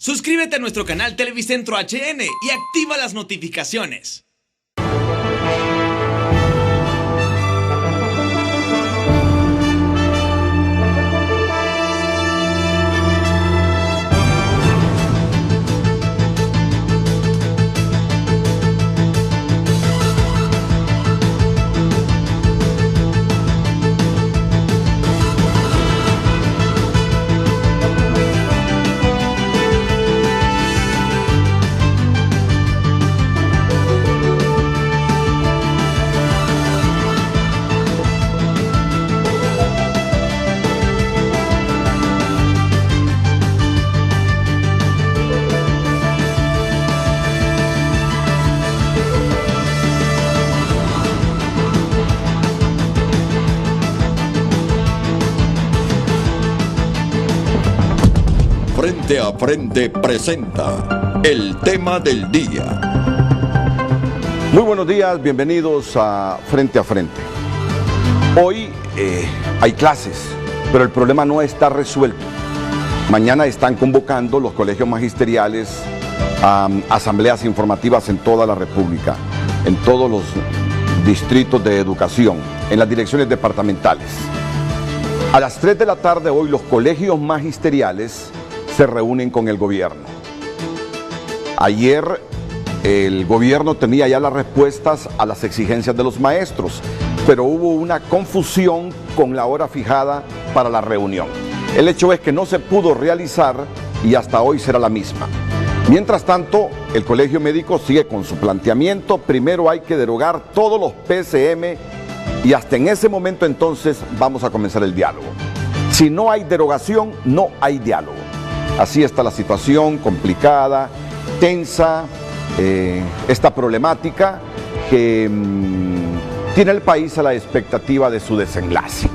Suscríbete a nuestro canal Televicentro HN y activa las notificaciones. Frente a Frente presenta el tema del día. Muy buenos días, bienvenidos a Frente. Hoy hay clases, pero el problema no está resuelto. Mañana están convocando los colegios magisteriales a asambleas informativas en toda la República, en todos los distritos de educación, en las direcciones departamentales. A las 3 de la tarde hoy los colegios magisteriales se reúnen con el gobierno. Ayer el gobierno tenía ya las respuestas a las exigencias de los maestros, pero hubo una confusión con la hora fijada para la reunión. El hecho es que no se pudo realizar y hasta hoy será la misma. Mientras tanto, el Colegio Médico sigue con su planteamiento. Primero hay que derogar todos los PCM y hasta en ese momento entonces vamos a comenzar el diálogo. Si no hay derogación, no hay diálogo. Así está la situación, complicada, tensa, esta problemática que tiene el país a la expectativa de su desenlace.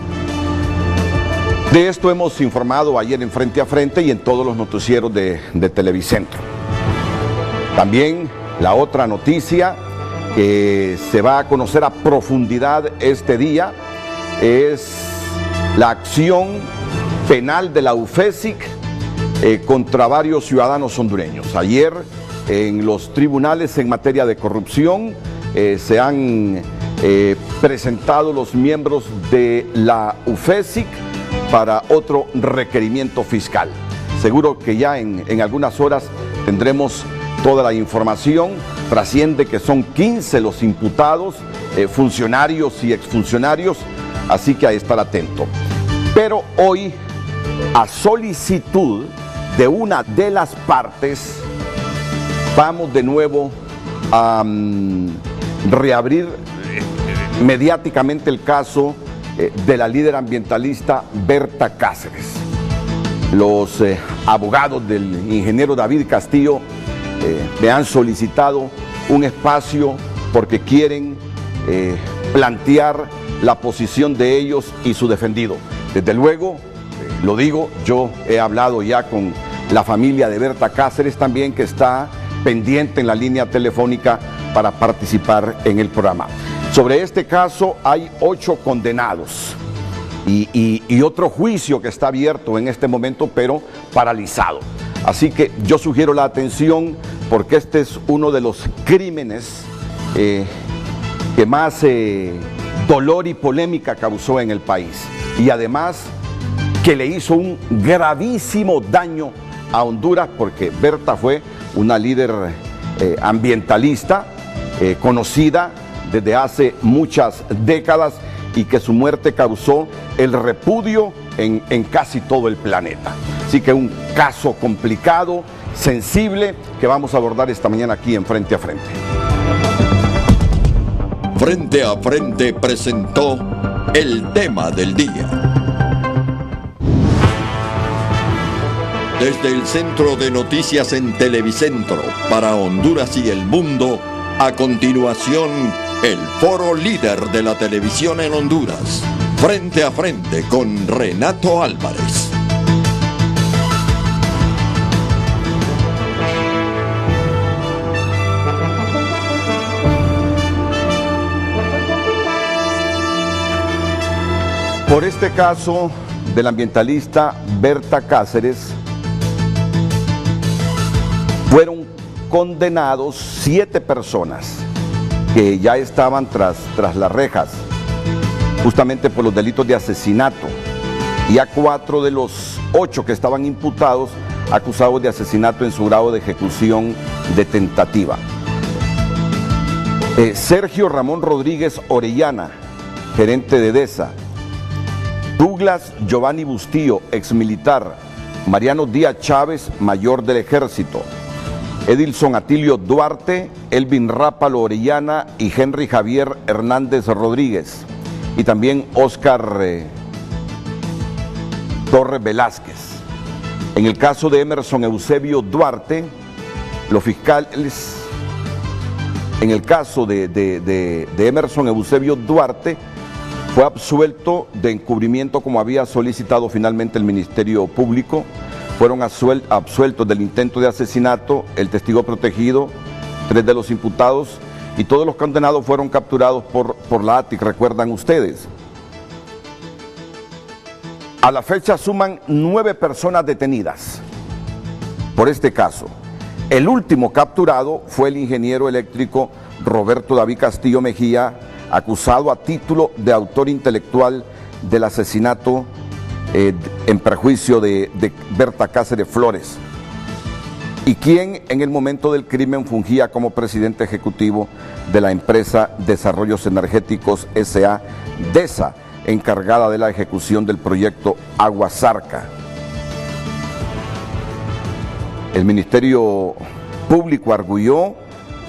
De esto hemos informado ayer en Frente a Frente y en todos los noticieros de Televicentro. También la otra noticia que se va a conocer a profundidad este día es la acción penal de la UFESIC contra varios ciudadanos hondureños. Ayer en los tribunales en materia de corrupción se han presentado los miembros de la UFESIC para otro requerimiento fiscal. Seguro que ya en algunas horas tendremos toda la información. Trasciende que son 15 los imputados, funcionarios y exfuncionarios, así que a estar atento. Pero hoy, a solicitud de una de las partes, vamos de nuevo a reabrir mediáticamente el caso de la líder ambientalista Berta Cáceres. Los abogados del ingeniero David Castillo me han solicitado un espacio porque quieren plantear la posición de ellos y su defendido. Desde luego, lo digo, yo he hablado ya con la familia de Berta Cáceres también, que está pendiente en la línea telefónica para participar en el programa. Sobre este caso hay 8 condenados y otro juicio que está abierto en este momento, pero paralizado. Así que yo sugiero la atención porque este es uno de los crímenes que más dolor y polémica causó en el país. Y además que le hizo un gravísimo daño a Honduras, porque Berta fue una líder ambientalista conocida desde hace muchas décadas y que su muerte causó el repudio en casi todo el planeta. Así que un caso complicado, sensible, que vamos a abordar esta mañana aquí en Frente a Frente. Frente a Frente presentó el tema del día. Desde el Centro de Noticias en Televicentro para Honduras y el mundo, a continuación, el foro líder de la televisión en Honduras. Frente a Frente con Renato Álvarez. Por este caso del ambientalista Berta Cáceres, fueron condenados 7 personas que ya estaban tras las rejas, justamente por los delitos de asesinato, y a 4 de los 8 que estaban imputados, acusados de asesinato en su grado de ejecución de tentativa. Sergio Ramón Rodríguez Orellana, gerente de DESA. Douglas Giovanni Bustillo, exmilitar. Mariano Díaz Chávez, mayor del Ejército. Edilson Atilio Duarte, Elvin Rápalo Orellana y Henry Javier Hernández Rodríguez. Y también Oscar Torres Velázquez. En el caso de Emerson Eusebio Duarte, los fiscales, en el caso de Emerson Eusebio Duarte, fue absuelto de encubrimiento como había solicitado finalmente el Ministerio Público. Fueron absueltos del intento de asesinato, el testigo protegido, 3 de los imputados, y todos los condenados fueron capturados por la ATIC, recuerdan ustedes. A la fecha suman 9 personas detenidas por este caso. El último capturado fue el ingeniero eléctrico Roberto David Castillo Mejía, acusado a título de autor intelectual del asesinato en perjuicio de Berta Cáceres Flores, y quien en el momento del crimen fungía como presidente ejecutivo de la empresa Desarrollos Energéticos S.A. DESA, encargada de la ejecución del proyecto Agua Zarca. El Ministerio Público arguyó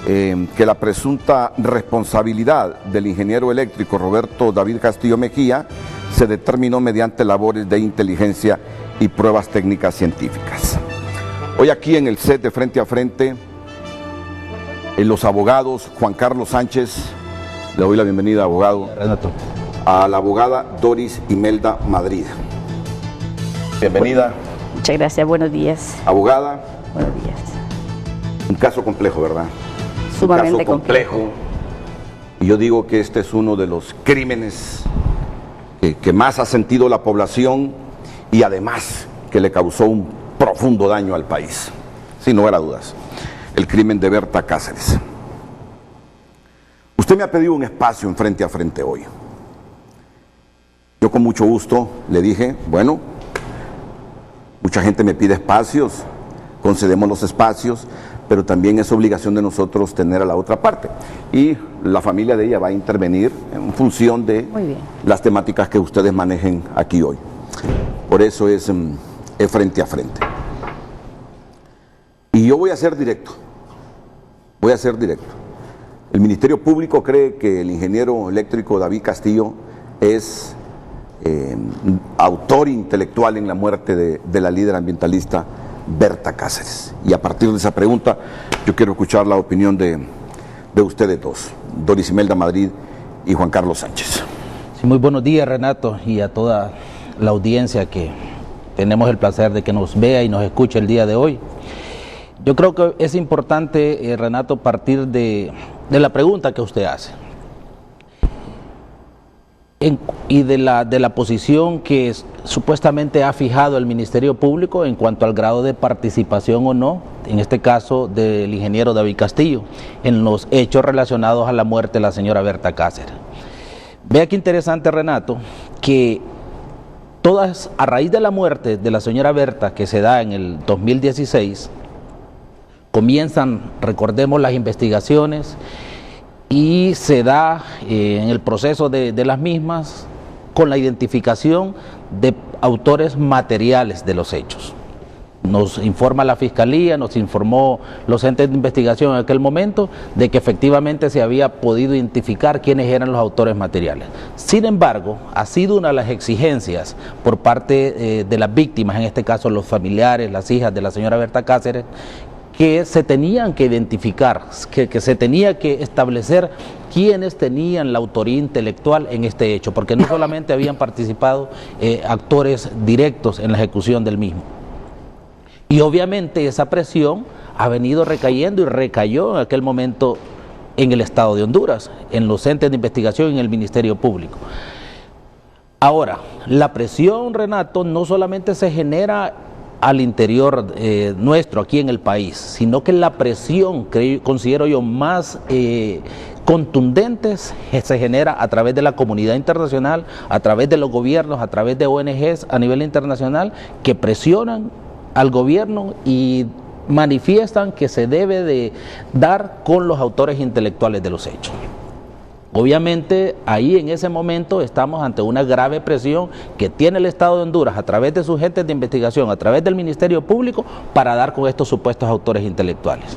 que la presunta responsabilidad del ingeniero eléctrico Roberto David Castillo Mejía se determinó mediante labores de inteligencia y pruebas técnicas científicas. Hoy aquí en el set de Frente a Frente, los abogados Juan Carlos Sánchez, le doy la bienvenida, abogado, Renato, a la abogada Doris Imelda Madrid. Bienvenida. Muchas gracias, buenos días. Abogada. Buenos días. Un caso complejo, ¿verdad? Sumamente un caso complejo. Y yo digo que este es uno de los crímenes que más ha sentido la población y además que le causó un profundo daño al país, sin lugar a dudas. El crimen de Berta Cáceres. Usted me ha pedido un espacio en Frente a Frente hoy. Yo con mucho gusto le dije, bueno, mucha gente me pide espacios, concedemos los espacios, pero también es obligación de nosotros tener a la otra parte. Y la familia de ella va a intervenir en función de las temáticas que ustedes manejen aquí hoy. Por eso es Frente a Frente. Y yo voy a ser directo. Voy a ser directo. El Ministerio Público cree que el ingeniero eléctrico David Castillo es autor intelectual en la muerte de la líder ambientalista Berta Cáceres. Y a partir de esa pregunta yo quiero escuchar la opinión de ustedes dos, Doris Imelda Madrid y Juan Carlos Sánchez. Sí, muy buenos días, Renato, y a toda la audiencia que tenemos el placer de que nos vea y nos escuche el día de hoy. Yo creo que es importante, Renato, partir de la pregunta que usted hace y de la posición que supuestamente ha fijado el Ministerio Público en cuanto al grado de participación o no, en este caso del ingeniero David Castillo, en los hechos relacionados a la muerte de la señora Berta Cáceres. Vea qué interesante, Renato, que todas, a raíz de la muerte de la señora Berta, que se da en el 2016, comienzan, recordemos, las investigaciones y se da en el proceso de las mismas con la identificación de autores materiales de los hechos. Nos informa la Fiscalía, nos informó los entes de investigación en aquel momento de que efectivamente se había podido identificar quiénes eran los autores materiales. Sin embargo, ha sido una de las exigencias por parte de las víctimas, en este caso los familiares, las hijas de la señora Berta Cáceres, que se tenían que identificar, que se tenía que establecer quiénes tenían la autoría intelectual en este hecho, porque no solamente habían participado actores directos en la ejecución del mismo. Y obviamente esa presión ha venido recayendo y recayó en aquel momento en el Estado de Honduras, en los entes de investigación y en el Ministerio Público. Ahora, la presión, Renato, no solamente se genera al interior nuestro, aquí en el país, sino que la presión, que considero yo, más contundente se genera a través de la comunidad internacional, a través de los gobiernos, a través de ONGs a nivel internacional, que presionan al gobierno y manifiestan que se debe de dar con los autores intelectuales de los hechos. Obviamente, ahí en ese momento estamos ante una grave presión que tiene el Estado de Honduras a través de sus entes de investigación, a través del Ministerio Público, para dar con estos supuestos autores intelectuales.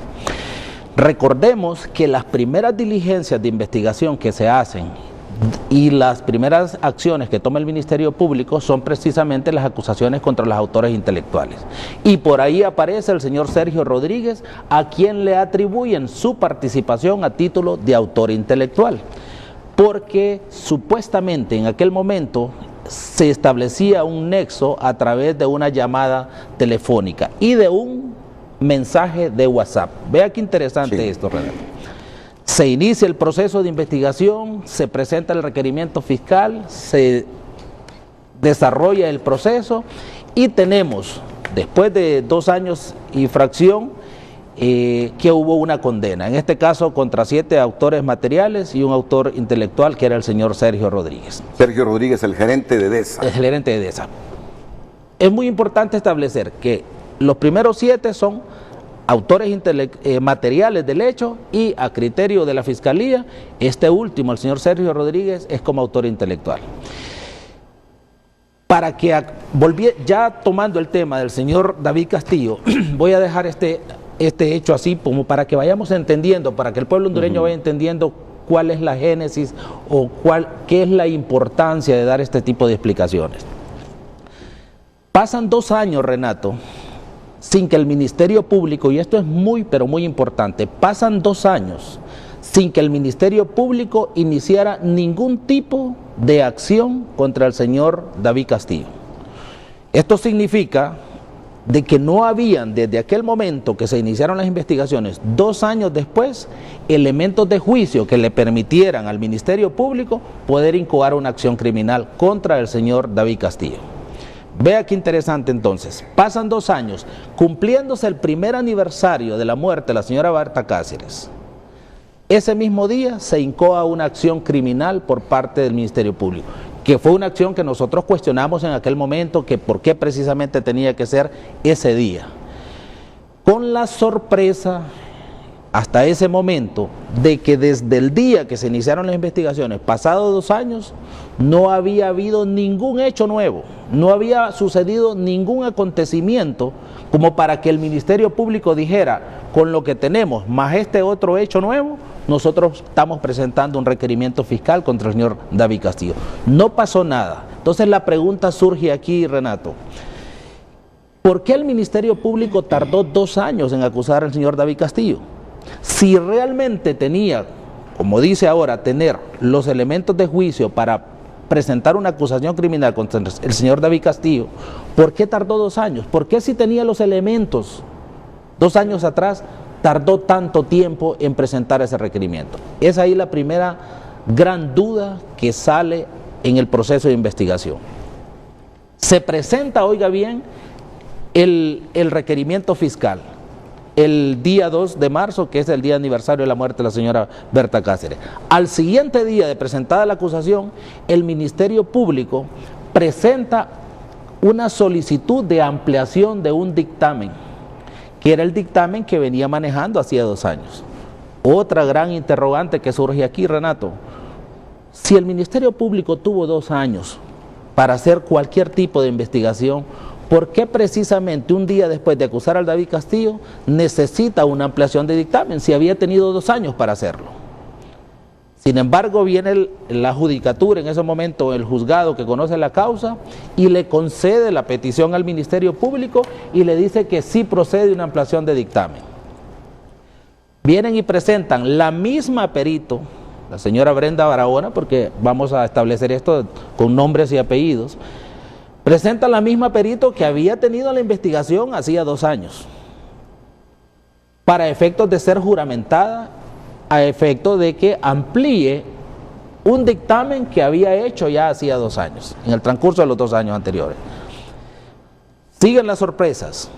Recordemos que las primeras diligencias de investigación que se hacen y las primeras acciones que toma el Ministerio Público son precisamente las acusaciones contra los autores intelectuales. Y por ahí aparece el señor Sergio Rodríguez, a quien le atribuyen su participación a título de autor intelectual, porque supuestamente en aquel momento se establecía un nexo a través de una llamada telefónica y de un mensaje de WhatsApp. Vea qué interesante esto, Renato. Se inicia el proceso de investigación, se presenta el requerimiento fiscal, se desarrolla el proceso y tenemos, después de 2 años y fracción, que hubo una condena, en este caso contra 7 autores materiales y un autor intelectual, que era el señor Sergio Rodríguez. Sergio Rodríguez, el gerente de DESA. El gerente de DESA. Es muy importante establecer que los primeros 7 son autores materiales del hecho, y a criterio de la Fiscalía, este último, el señor Sergio Rodríguez, es como autor intelectual. Para que, ya tomando el tema del señor David Castillo, voy a dejar este hecho así como para que vayamos entendiendo, para que el pueblo hondureño vaya entendiendo cuál es la génesis o qué es la importancia de dar este tipo de explicaciones. Pasan 2 años, Renato, sin que el Ministerio Público, y esto es muy pero muy importante, pasan 2 años sin que el Ministerio Público iniciara ningún tipo de acción contra el señor David Castillo. Esto significa de que no habían, desde aquel momento que se iniciaron las investigaciones, 2 años después, elementos de juicio que le permitieran al Ministerio Público poder incoar una acción criminal contra el señor David Castillo. Vea qué interesante entonces, pasan 2 años, cumpliéndose el primer aniversario de la muerte de la señora Berta Cáceres. Ese mismo día se incoa una acción criminal por parte del Ministerio Público, que fue una acción que nosotros cuestionamos en aquel momento, que por qué precisamente tenía que ser ese día. Con la sorpresa, hasta ese momento, de que desde el día que se iniciaron las investigaciones, pasados 2 años, no había habido ningún hecho nuevo, no había sucedido ningún acontecimiento como para que el Ministerio Público dijera, con lo que tenemos, más este otro hecho nuevo, nosotros estamos presentando un requerimiento fiscal contra el señor David Castillo. No pasó nada. Entonces la pregunta surge aquí, Renato, ¿por qué el Ministerio Público tardó 2 años en acusar al señor David Castillo? Si realmente tenía, como dice ahora, tener los elementos de juicio para presentar una acusación criminal contra el señor David Castillo, ¿por qué tardó 2 años? ¿Por qué, si tenía los elementos 2 años atrás, tardó tanto tiempo en presentar ese requerimiento? Es ahí la primera gran duda que sale en el proceso de investigación. Se presenta, oiga bien, el requerimiento fiscal el día 2 de marzo, que es el día aniversario de la muerte de la señora Berta Cáceres. Al siguiente día de presentada la acusación, el Ministerio Público presenta una solicitud de ampliación de un dictamen, que era el dictamen que venía manejando hacía 2 años. Otra gran interrogante que surge aquí, Renato: si el Ministerio Público tuvo 2 años para hacer cualquier tipo de investigación, ¿por qué precisamente un día después de acusar al David Castillo necesita una ampliación de dictamen si había tenido 2 años para hacerlo? Sin embargo, viene la judicatura, en ese momento el juzgado que conoce la causa, y le concede la petición al Ministerio Público y le dice que sí procede una ampliación de dictamen. Vienen y presentan la misma perito, la señora Brenda Barahona, porque vamos a establecer esto con nombres y apellidos, presenta la misma perito que había tenido la investigación hacía 2 años, para efectos de ser juramentada, a efecto de que amplíe un dictamen que había hecho ya hacía 2 años, en el transcurso de los 2 años anteriores. Siguen las sorpresas.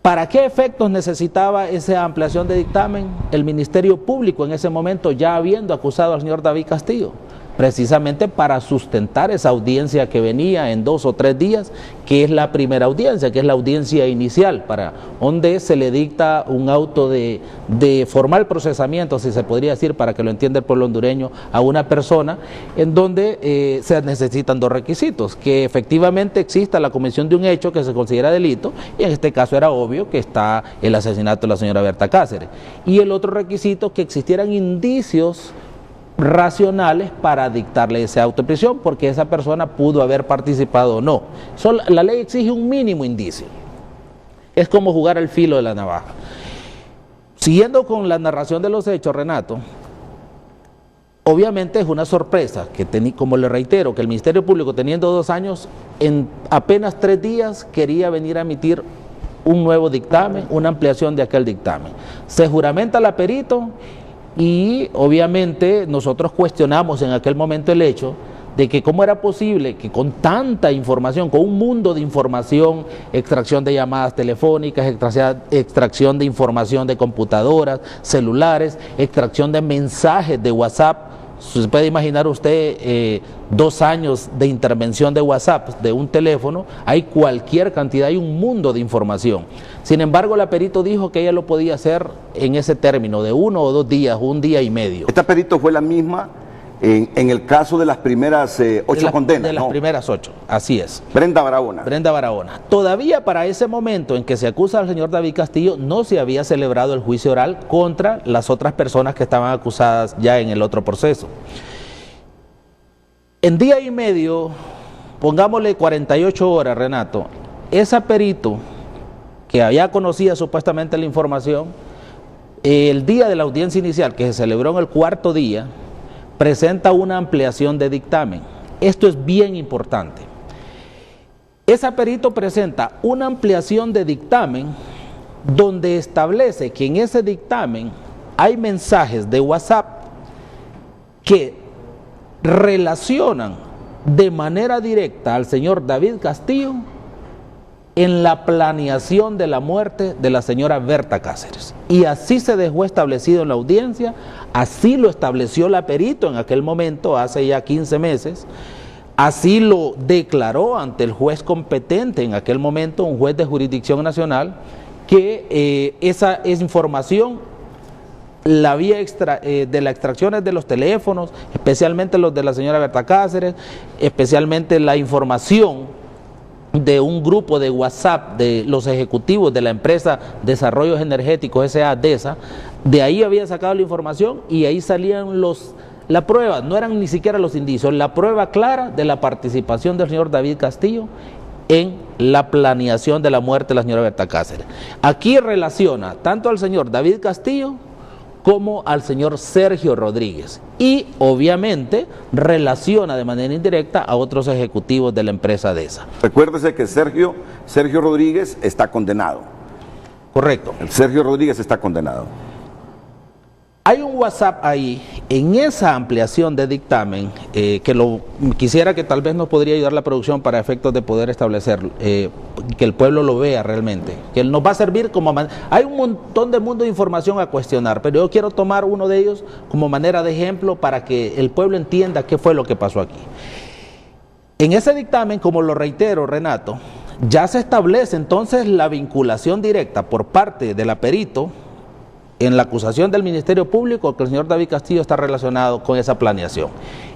¿Para qué efectos necesitaba esa ampliación de dictamen el Ministerio Público en ese momento, ya habiendo acusado al señor David Castillo? Precisamente para sustentar esa audiencia que venía en 2 o 3 días, que es la primera audiencia, que es la audiencia inicial, donde se le dicta un auto de formal procesamiento, si se podría decir, para que lo entienda el pueblo hondureño, a una persona, en donde se necesitan 2 requisitos: que efectivamente exista la comisión de un hecho que se considera delito, y en este caso era obvio que está el asesinato de la señora Berta Cáceres, y el otro requisito, que existieran indicios racionales para dictarle ese auto de prisión, porque esa persona pudo haber participado o no. La ley exige un mínimo indicio. Es como jugar al filo de la navaja. Siguiendo con la narración de los hechos, Renato, obviamente es una sorpresa que, como le reitero, que el Ministerio Público, teniendo 2 años, en apenas 3 días quería venir a emitir un nuevo dictamen, una ampliación de aquel dictamen. Se juramenta la perito. Y obviamente nosotros cuestionamos en aquel momento el hecho de que cómo era posible que con tanta información, con un mundo de información, extracción de llamadas telefónicas, extracción de información de computadoras, celulares, extracción de mensajes de WhatsApp. Se puede imaginar usted 2 años de intervención de WhatsApp, de un teléfono, hay cualquier cantidad, hay un mundo de información. Sin embargo, la perito dijo que ella lo podía hacer en ese término de 1 o 2 días, 1 día y medio. Esta perito fue la misma en el caso de las primeras 8 condenas, de las primeras 8, así es. Brenda Barahona. Brenda Barahona. Todavía para ese momento en que se acusa al señor David Castillo, no se había celebrado el juicio oral contra las otras personas que estaban acusadas ya en el otro proceso. En día y medio, pongámosle 48 horas, Renato, esa perito que ya conocía supuestamente la información, el día de la audiencia inicial, que se celebró en el 4.º día, presenta una ampliación de dictamen. Esto es bien importante. Esa perito presenta una ampliación de dictamen donde establece que en ese dictamen hay mensajes de WhatsApp que relacionan de manera directa al señor David Castillo en la planeación de la muerte de la señora Berta Cáceres. Y así se dejó establecido en la audiencia, así lo estableció la perito en aquel momento, hace ya 15 meses, así lo declaró ante el juez competente en aquel momento, un juez de jurisdicción nacional, que esa información, la vía de las extracciones de los teléfonos, especialmente los de la señora Berta Cáceres, especialmente la información de un grupo de WhatsApp de los ejecutivos de la empresa Desarrollos Energéticos S.A. DESA, de ahí había sacado la información y ahí salían la prueba, no eran ni siquiera los indicios, la prueba clara de la participación del señor David Castillo en la planeación de la muerte de la señora Berta Cáceres. Aquí relaciona tanto al señor David Castillo como al señor Sergio Rodríguez, y obviamente relaciona de manera indirecta a otros ejecutivos de la empresa DESA. Recuérdese que Sergio Rodríguez está condenado. Correcto. Sergio Rodríguez está condenado. Hay un WhatsApp ahí, en esa ampliación de dictamen, quisiera que tal vez nos podría ayudar la producción para efectos de poder establecer, que el pueblo lo vea realmente, que nos va a servir como... Hay un montón de mundo de información a cuestionar, pero yo quiero tomar uno de ellos como manera de ejemplo para que el pueblo entienda qué fue lo que pasó aquí. En ese dictamen, como lo reitero, Renato, ya se establece entonces la vinculación directa por parte de la perito en la acusación del Ministerio Público que el señor David Castillo está relacionado con esa planeación.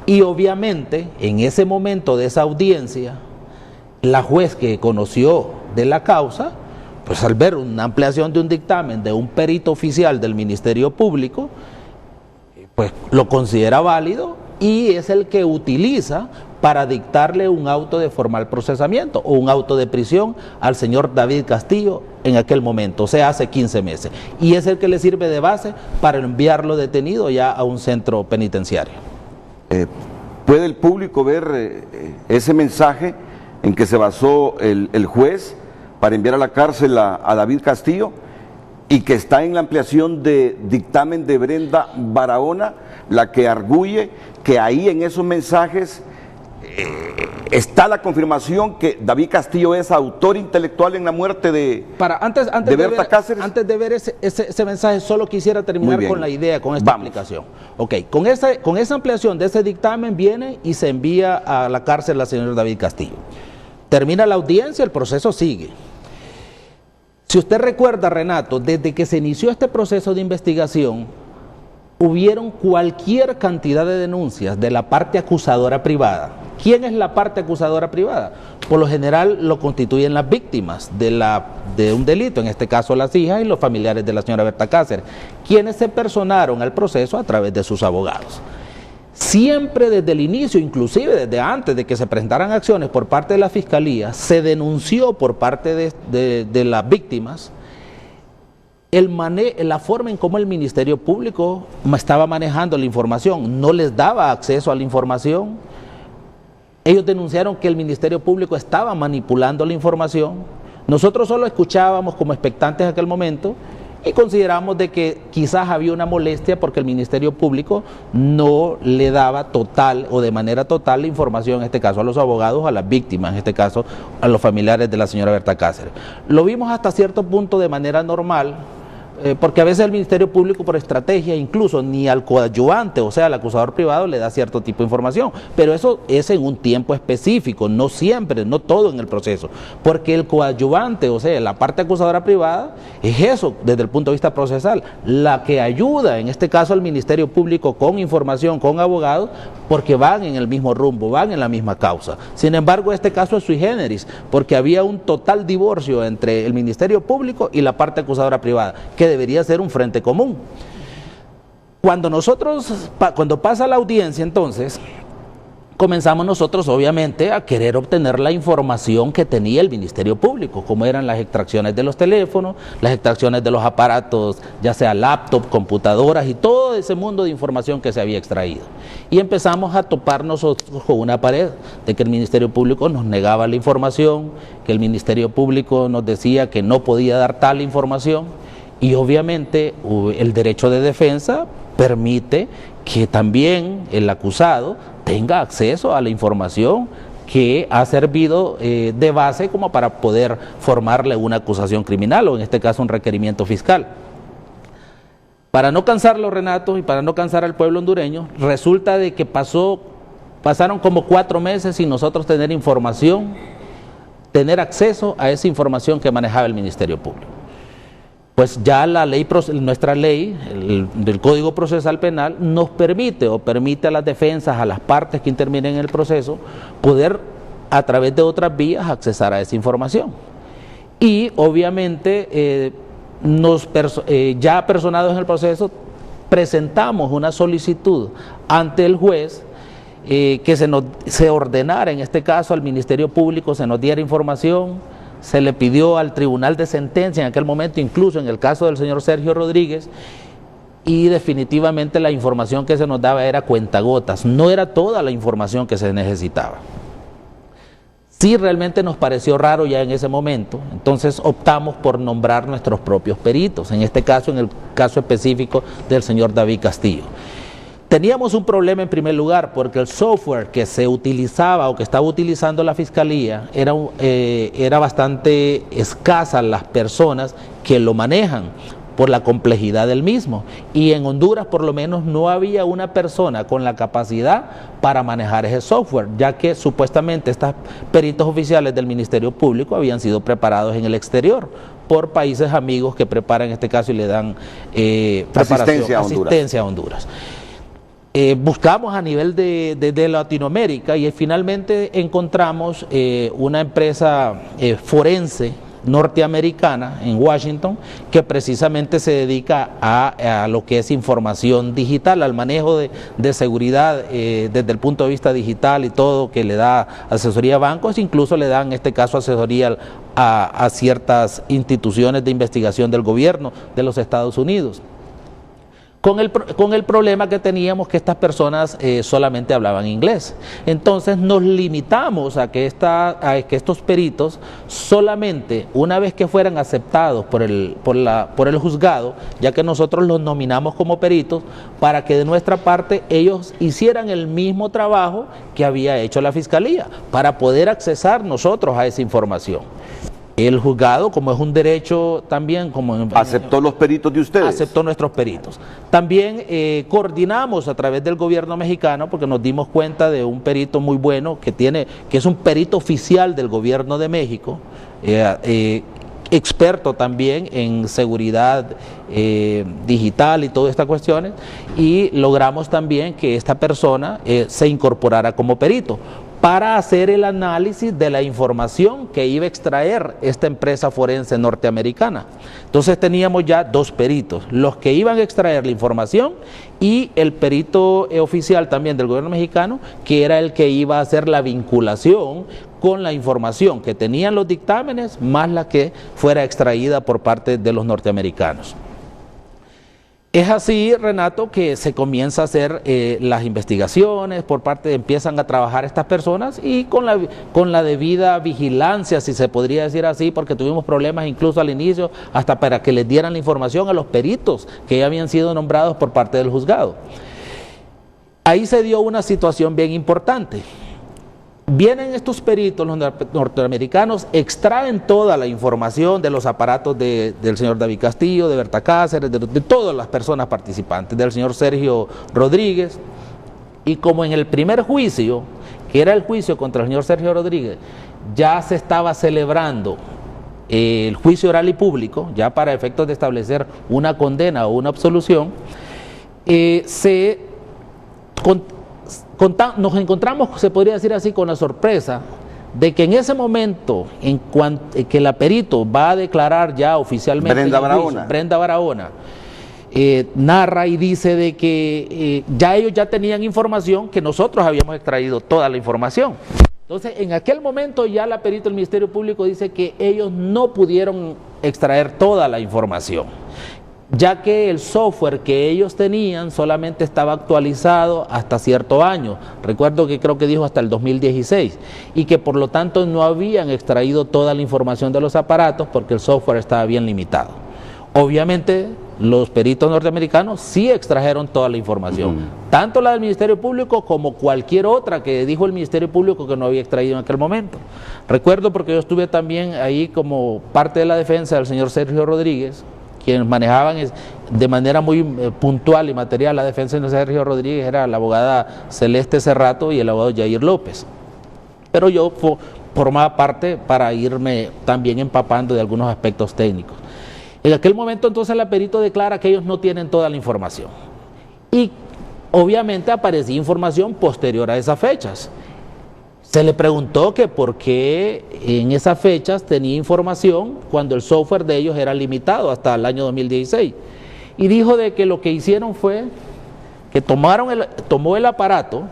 Y obviamente, en ese momento de esa audiencia, la juez que conoció de la causa, pues al ver una ampliación de un dictamen de un perito oficial del Ministerio Público, pues lo considera válido y es el que utiliza para dictarle un auto de formal procesamiento o un auto de prisión al señor David Castillo en aquel momento, o sea, hace 15 meses. Y es el que le sirve de base para enviarlo detenido ya a un centro penitenciario. ¿Puede el público ver ese mensaje en que se basó el juez para enviar a la cárcel a David Castillo y que está en la ampliación de dictamen de Brenda Barahona, la que arguye que ahí en esos mensajes ¿Está la confirmación que David Castillo es autor intelectual en la muerte de Berta Cáceres? Antes de ver ese mensaje, solo quisiera terminar con la idea, con esta explicación. Ok, con esa ampliación de ese dictamen viene y se envía a la cárcel al señor David Castillo. Termina la audiencia, el proceso sigue. Si usted recuerda, Renato, desde que se inició este proceso de investigación, hubieron cualquier cantidad de denuncias de la parte acusadora privada. ¿Quién es la parte acusadora privada? Por lo general lo constituyen las víctimas de un delito, en este caso las hijas y los familiares de la señora Berta Cáceres, quienes se personaron al proceso a través de sus abogados. Siempre desde el inicio, inclusive desde antes de que se presentaran acciones por parte de la Fiscalía, se denunció por parte de las víctimas la forma en cómo el Ministerio Público estaba manejando la información, no les daba acceso a la información. Ellos denunciaron que el Ministerio Público estaba manipulando la información. Nosotros solo escuchábamos como expectantes en aquel momento y consideramos de que quizás había una molestia porque el Ministerio Público no le daba total o de manera total la información, en este caso a los abogados, a las víctimas, en este caso a los familiares de la señora Berta Cáceres. Lo vimos hasta cierto punto de manera normal, porque a veces el Ministerio Público por estrategia incluso ni al coadyuvante, o sea al acusador privado, le da cierto tipo de información, pero eso es en un tiempo específico, no siempre, no todo en el proceso, porque el coadyuvante, o sea la parte acusadora privada, es eso desde el punto de vista procesal, la que ayuda en este caso al Ministerio Público con información, con abogados, porque van en el mismo rumbo, van en la misma causa. Sin embargo, este caso es sui generis, porque había un total divorcio entre el Ministerio Público y la parte acusadora privada, que debería ser un frente común. Cuando pasa la audiencia, entonces, comenzamos nosotros obviamente a querer obtener la información que tenía el Ministerio Público, como eran las extracciones de los teléfonos, las extracciones de los aparatos, ya sea laptop, computadoras y todo ese mundo de información que se había extraído. Y empezamos a topar nosotros con una pared de que el Ministerio Público nos negaba la información, que el Ministerio Público nos decía que no podía dar tal información. Y obviamente el derecho de defensa permite que también el acusado tenga acceso a la información que ha servido de base como para poder formarle una acusación criminal o en este caso un requerimiento fiscal. Para no cansarlo, Renato, y para no cansar al pueblo hondureño, resulta de que pasaron como 4 meses sin nosotros tener información, tener acceso a esa información que manejaba el Ministerio Público. Pues ya nuestra ley, del Código Procesal Penal, nos permite o permite a las defensas, a las partes que intervienen en el proceso, poder a través de otras vías accesar a esa información. Y obviamente ya personados en el proceso, presentamos una solicitud ante el juez que se ordenara, en este caso al Ministerio Público, se nos diera información. Se le pidió al Tribunal de Sentencia en aquel momento, incluso en el caso del señor Sergio Rodríguez, y definitivamente la información que se nos daba era cuentagotas, no era toda la información que se necesitaba. Sí, realmente nos pareció raro ya en ese momento, entonces optamos por nombrar nuestros propios peritos, en este caso, en el caso específico del señor David Castillo. Teníamos un problema en primer lugar porque el software que se utilizaba o que estaba utilizando la Fiscalía era bastante escasa las personas que lo manejan por la complejidad del mismo, y en Honduras por lo menos no había una persona con la capacidad para manejar ese software, ya que supuestamente estos peritos oficiales del Ministerio Público habían sido preparados en el exterior por países amigos que preparan en este caso y le dan asistencia a Honduras. Buscamos a nivel de Latinoamérica y finalmente encontramos una empresa forense norteamericana en Washington que precisamente se dedica a lo que es información digital, al manejo de seguridad desde el punto de vista digital y todo, que le da asesoría a bancos, incluso le dan en este caso asesoría a ciertas instituciones de investigación del gobierno de los Estados Unidos. con el problema que teníamos que estas personas solamente hablaban inglés. Entonces nos limitamos a que estos peritos solamente una vez que fueran aceptados por el juzgado, ya que nosotros los nominamos como peritos, para que de nuestra parte ellos hicieran el mismo trabajo que había hecho la Fiscalía, para poder accesar nosotros a esa información. El juzgado, como es un derecho también, ¿aceptó los peritos de ustedes? Aceptó nuestros peritos. También coordinamos a través del gobierno mexicano, porque nos dimos cuenta de un perito muy bueno que es un perito oficial del gobierno de México, experto también en seguridad digital y todas estas cuestiones, y logramos también que esta persona se incorporara como perito para hacer el análisis de la información que iba a extraer esta empresa forense norteamericana. Entonces teníamos ya dos peritos, los que iban a extraer la información y el perito oficial también del gobierno mexicano, que era el que iba a hacer la vinculación con la información que tenían los dictámenes, más la que fuera extraída por parte de los norteamericanos. Es así, Renato, que se comienza a hacer las investigaciones, empiezan a trabajar estas personas y con la debida vigilancia, si se podría decir así, porque tuvimos problemas incluso al inicio, hasta para que les dieran la información a los peritos que ya habían sido nombrados por parte del juzgado. Ahí se dio una situación bien importante. Vienen estos peritos, los norteamericanos, extraen toda la información de los aparatos del señor David Castillo, de Berta Cáceres, de todas las personas participantes, del señor Sergio Rodríguez, y como en el primer juicio, que era el juicio contra el señor Sergio Rodríguez, ya se estaba celebrando el juicio oral y público, ya para efectos de establecer una condena o una absolución, nos encontramos, se podría decir así, con la sorpresa de que en ese momento, que la perito va a declarar ya oficialmente Brenda Barahona, narra y dice de que ellos ya tenían información, que nosotros habíamos extraído toda la información. Entonces, en aquel momento ya la perito del Ministerio Público dice que ellos no pudieron extraer toda la información, ya que el software que ellos tenían solamente estaba actualizado hasta cierto año, recuerdo que creo que dijo hasta el 2016, y que por lo tanto no habían extraído toda la información de los aparatos porque el software estaba bien limitado. Obviamente los peritos norteamericanos sí extrajeron toda la información, tanto la del Ministerio Público como cualquier otra que dijo el Ministerio Público que no había extraído en aquel momento. Recuerdo porque yo estuve también ahí como parte de la defensa del señor Sergio Rodríguez, quienes manejaban de manera muy puntual y material la defensa de Sergio Rodríguez era la abogada Celeste Cerrato y el abogado Jair López. Pero yo formaba parte para irme también empapando de algunos aspectos técnicos. En aquel momento entonces la perito declara que ellos no tienen toda la información. Y obviamente aparecía información posterior a esas fechas. Se le preguntó que por qué en esas fechas tenía información cuando el software de ellos era limitado hasta el año 2016. Y dijo de que lo que hicieron fue que tomó el aparato,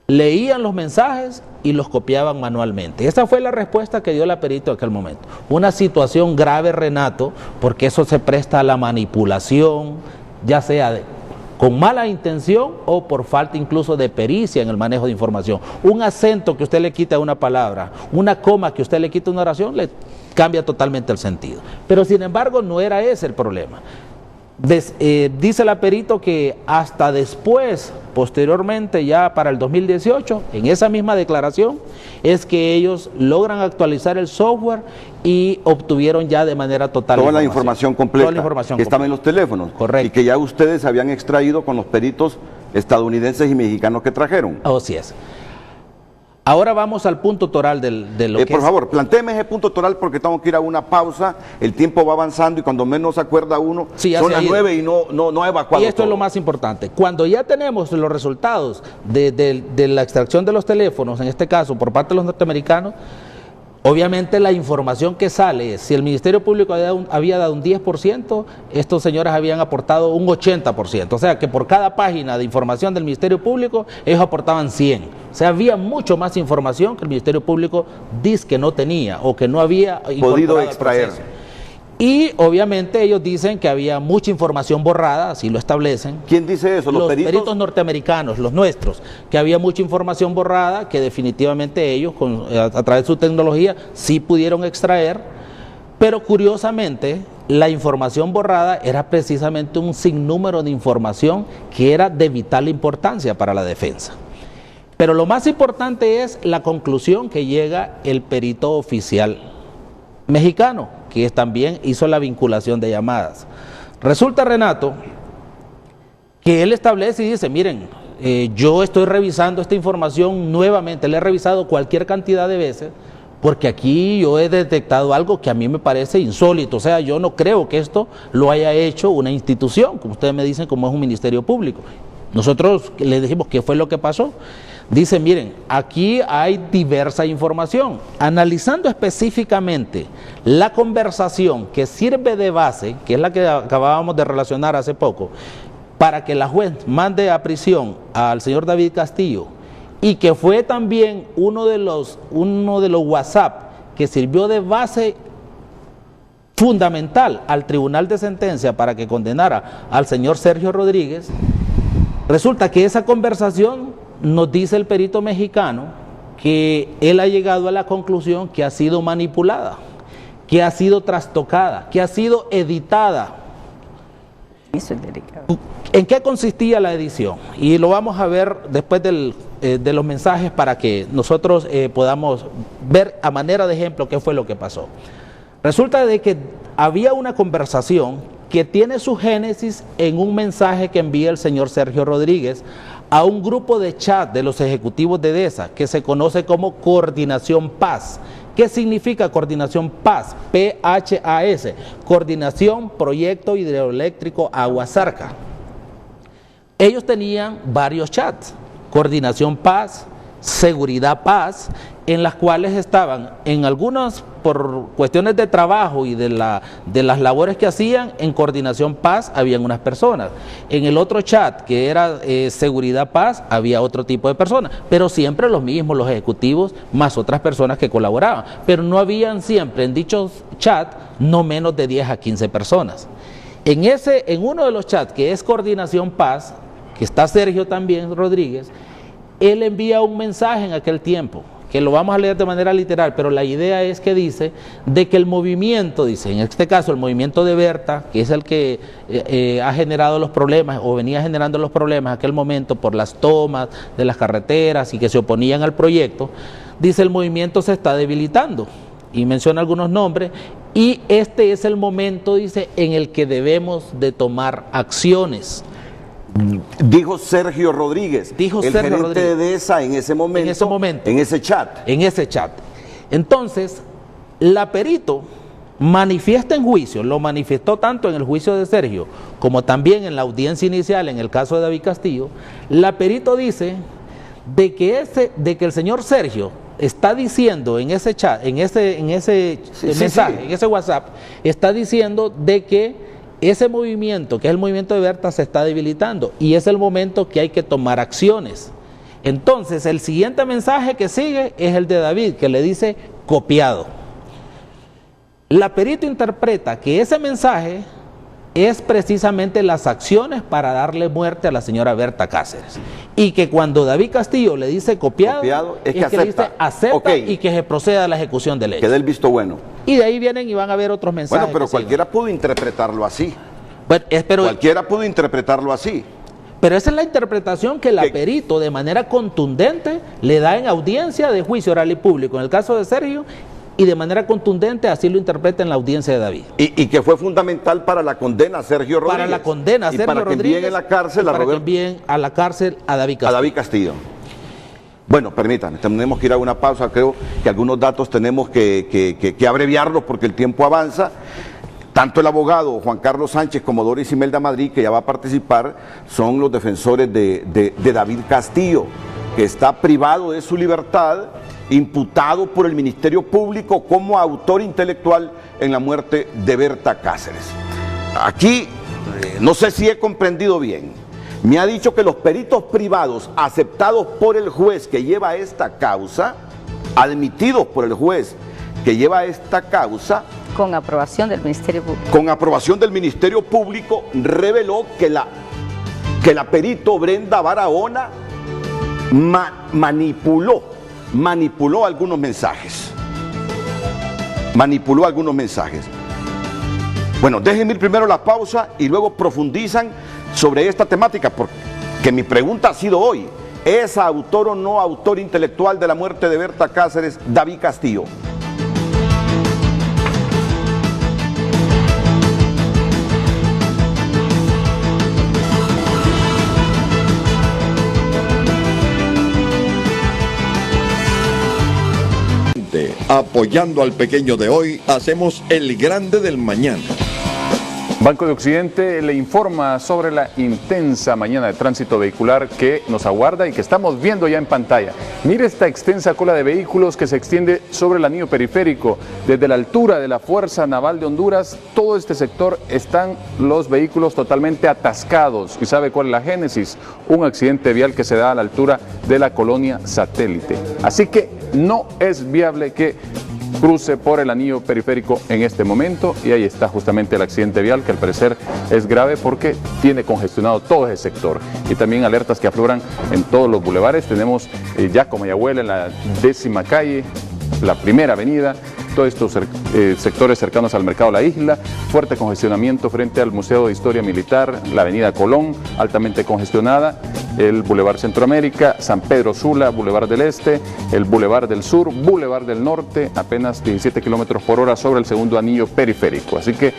leían los mensajes y los copiaban manualmente. Esa fue la respuesta que dio la perito en aquel momento. Una situación grave, Renato, porque eso se presta a la manipulación, ya sea con mala intención o por falta incluso de pericia en el manejo de información. Un acento que usted le quita a una palabra, una coma que usted le quita a una oración, le cambia totalmente el sentido. Pero sin embargo no era ese el problema. Dice la perito que hasta después, posteriormente ya para el 2018, en esa misma declaración, es que ellos logran actualizar el software y obtuvieron ya de manera total toda la información completa, toda la información que estaba en los teléfonos. Correcto. Y que ya ustedes habían extraído con los peritos estadounidenses y mexicanos que trajeron. Así es. Ahora vamos al punto toral de lo que por favor, plantéeme ese punto toral porque tengo que ir a una pausa, el tiempo va avanzando y cuando menos se acuerda uno, sí, son las 9 y no ha evacuado. Y esto es lo más importante. Cuando ya tenemos los resultados de la extracción de los teléfonos, en este caso por parte de los norteamericanos, obviamente la información que sale, si el Ministerio Público había dado un 10%, estos señores habían aportado un 80%. O sea que por cada página de información del Ministerio Público, ellos aportaban 100. O sea, había mucho más información que el Ministerio Público dice que no tenía o que no había podido extraer. Y obviamente ellos dicen que había mucha información borrada, así lo establecen. ¿Quién dice eso? Los peritos norteamericanos, los nuestros, que había mucha información borrada, que definitivamente ellos, a través de su tecnología, sí pudieron extraer, pero curiosamente, la información borrada era precisamente un sinnúmero de información que era de vital importancia para la defensa. Pero lo más importante es la conclusión que llega el perito oficial mexicano, que también hizo la vinculación de llamadas. Resulta, Renato, que él establece y dice, miren, yo estoy revisando esta información nuevamente, le he revisado cualquier cantidad de veces, porque aquí yo he detectado algo que a mí me parece insólito, o sea, yo no creo que esto lo haya hecho una institución, como ustedes me dicen, como es un ministerio público. Nosotros le dijimos qué fue lo que pasó. Dice, miren, aquí hay diversa información. Analizando específicamente la conversación que sirve de base, que es la que acabábamos de relacionar hace poco, para que la juez mande a prisión al señor David Castillo, y que fue también uno de los WhatsApp que sirvió de base fundamental al tribunal de sentencia para que condenara al señor Sergio Rodríguez, resulta que esa conversación, nos dice el perito mexicano, que él ha llegado a la conclusión que ha sido manipulada, que ha sido trastocada, que ha sido editada. Eso es delicado. ¿En qué consistía la edición? Y lo vamos a ver después de los mensajes para que nosotros podamos ver a manera de ejemplo qué fue lo que pasó. Resulta de que había una conversación que tiene su génesis en un mensaje que envía el señor Sergio Rodríguez a un grupo de chat de los ejecutivos de DESA que se conoce como Coordinación Paz. ¿Qué significa Coordinación Paz? PHAS, Coordinación Proyecto Hidroeléctrico Aguasarca. Ellos tenían varios chats, Coordinación Paz, Seguridad Paz, en las cuales estaban, en algunas por cuestiones de trabajo y de las labores que hacían, en Coordinación Paz habían unas personas. En el otro chat, que era Seguridad Paz, había otro tipo de personas, pero siempre los mismos, los ejecutivos, más otras personas que colaboraban. Pero no habían siempre en dichos chats no menos de 10 a 15 personas. En uno de los chats, que es Coordinación Paz, que está Sergio también Rodríguez, él envía un mensaje en aquel tiempo, que lo vamos a leer de manera literal, pero la idea es que dice de que el movimiento, dice, en este caso el movimiento de Berta, que es el que ha generado los problemas o venía generando los problemas en aquel momento por las tomas de las carreteras y que se oponían al proyecto, dice el movimiento se está debilitando y menciona algunos nombres y este es el momento, dice, en el que debemos de tomar acciones. Dijo Sergio Rodríguez, dijo el Sergio gerente Rodríguez. de DESA en ese momento, en ese chat. En ese chat. Entonces, la perito manifiesta en juicio, lo manifestó tanto en el juicio de Sergio como también en la audiencia inicial en el caso de David Castillo. La perito dice de que el señor Sergio está diciendo en ese chat, en ese mensaje, en ese WhatsApp, está diciendo de que ese movimiento, que es el movimiento de Berta, se está debilitando y es el momento que hay que tomar acciones. Entonces, el siguiente mensaje que sigue es el de David, que le dice copiado. La perito interpreta que ese mensaje es precisamente las acciones para darle muerte a la señora Berta Cáceres. Y que cuando David Castillo le dice copiado es que acepta. le dice acepta, okay, y que se proceda a la ejecución de ley. Que dé el visto bueno. Y de ahí vienen y van a ver otros mensajes. Bueno, pero cualquiera pudo interpretarlo así. Pero cualquiera pudo interpretarlo así. Pero esa es la interpretación que la perito de manera contundente le da en audiencia de juicio oral y público. En el caso de Sergio, y de manera contundente así lo interpreta en la audiencia de David. Y que fue fundamental para la condena a Sergio Rodríguez. Para la condena a Sergio Rodríguez. Y para que envíen a la cárcel a Roberto. Para que envíen a la cárcel a David Castillo. A David Castillo. Bueno, permítanme, tenemos que ir a una pausa. Creo que algunos datos tenemos que abreviarlos porque el tiempo avanza. Tanto el abogado Juan Carlos Sánchez como Doris Imelda Madrid, que ya va a participar, son los defensores de David Castillo, que está privado de su libertad, imputado por el Ministerio Público como autor intelectual en la muerte de Berta Cáceres. Aquí, no sé si he comprendido bien, me ha dicho que los peritos privados aceptados por el juez que lleva esta causa, admitidos por el juez que lleva esta causa, Con aprobación del Ministerio Público. con aprobación del Ministerio Público, reveló que la perito Brenda Barahona manipuló algunos mensajes. Manipuló algunos mensajes. Bueno, déjenme ir primero la pausa y luego profundizan sobre esta temática, porque mi pregunta ha sido hoy: ¿es autor o no autor intelectual de la muerte de Berta Cáceres David Castillo? Apoyando al pequeño de hoy, hacemos el grande del mañana. Banco de Occidente le informa sobre la intensa mañana de tránsito vehicular que nos aguarda y que estamos viendo ya en pantalla. Mire esta extensa cola de vehículos que se extiende sobre el anillo periférico. Desde la altura de la Fuerza Naval de Honduras, todo este sector están los vehículos totalmente atascados. ¿Y sabe cuál es la génesis? Un accidente vial que se da a la altura de la colonia Satélite. Así que no es viable que cruce por el anillo periférico en este momento, y ahí está justamente el accidente vial, que al parecer es grave porque tiene congestionado todo ese sector. Y también alertas que afloran en todos los bulevares. Tenemos ya Comayagüela en la 10ª calle, la primera avenida, todos estos sectores cercanos al mercado La Isla, fuerte congestionamiento frente al Museo de Historia Militar, la avenida Colón, altamente congestionada, el Boulevard Centroamérica, San Pedro Sula, Boulevard del Este, el Boulevard del Sur, Boulevard del Norte, apenas 17 kilómetros por hora sobre el segundo anillo periférico. Así que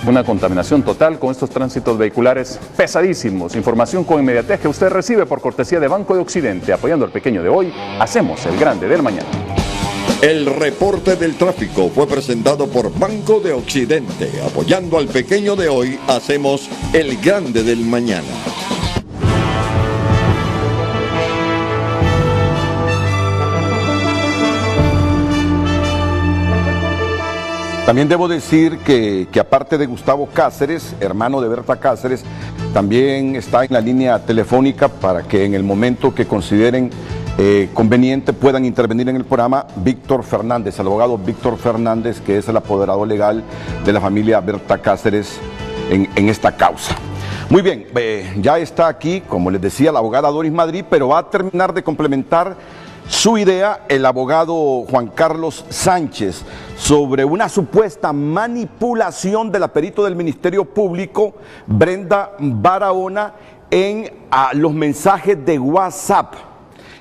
una contaminación total con estos tránsitos vehiculares pesadísimos. Información con inmediatez que usted recibe por cortesía de Banco de Occidente. Apoyando al pequeño de hoy, hacemos el grande del mañana. El reporte del tráfico fue presentado por Banco de Occidente. Apoyando al pequeño de hoy, hacemos el grande del mañana. También debo decir que aparte de Gustavo Cáceres, hermano de Berta Cáceres, también está en la línea telefónica para que en el momento que consideren conveniente puedan intervenir en el programa Víctor Fernández, el abogado Víctor Fernández, que es el apoderado legal de la familia Berta Cáceres en esta causa. Muy bien, ya está aquí, como les decía, la abogada Doris Madrid, pero va a terminar de complementar su idea el abogado Juan Carlos Sánchez sobre una supuesta manipulación de la perito del Ministerio Público, Brenda Barahona, en los mensajes de WhatsApp,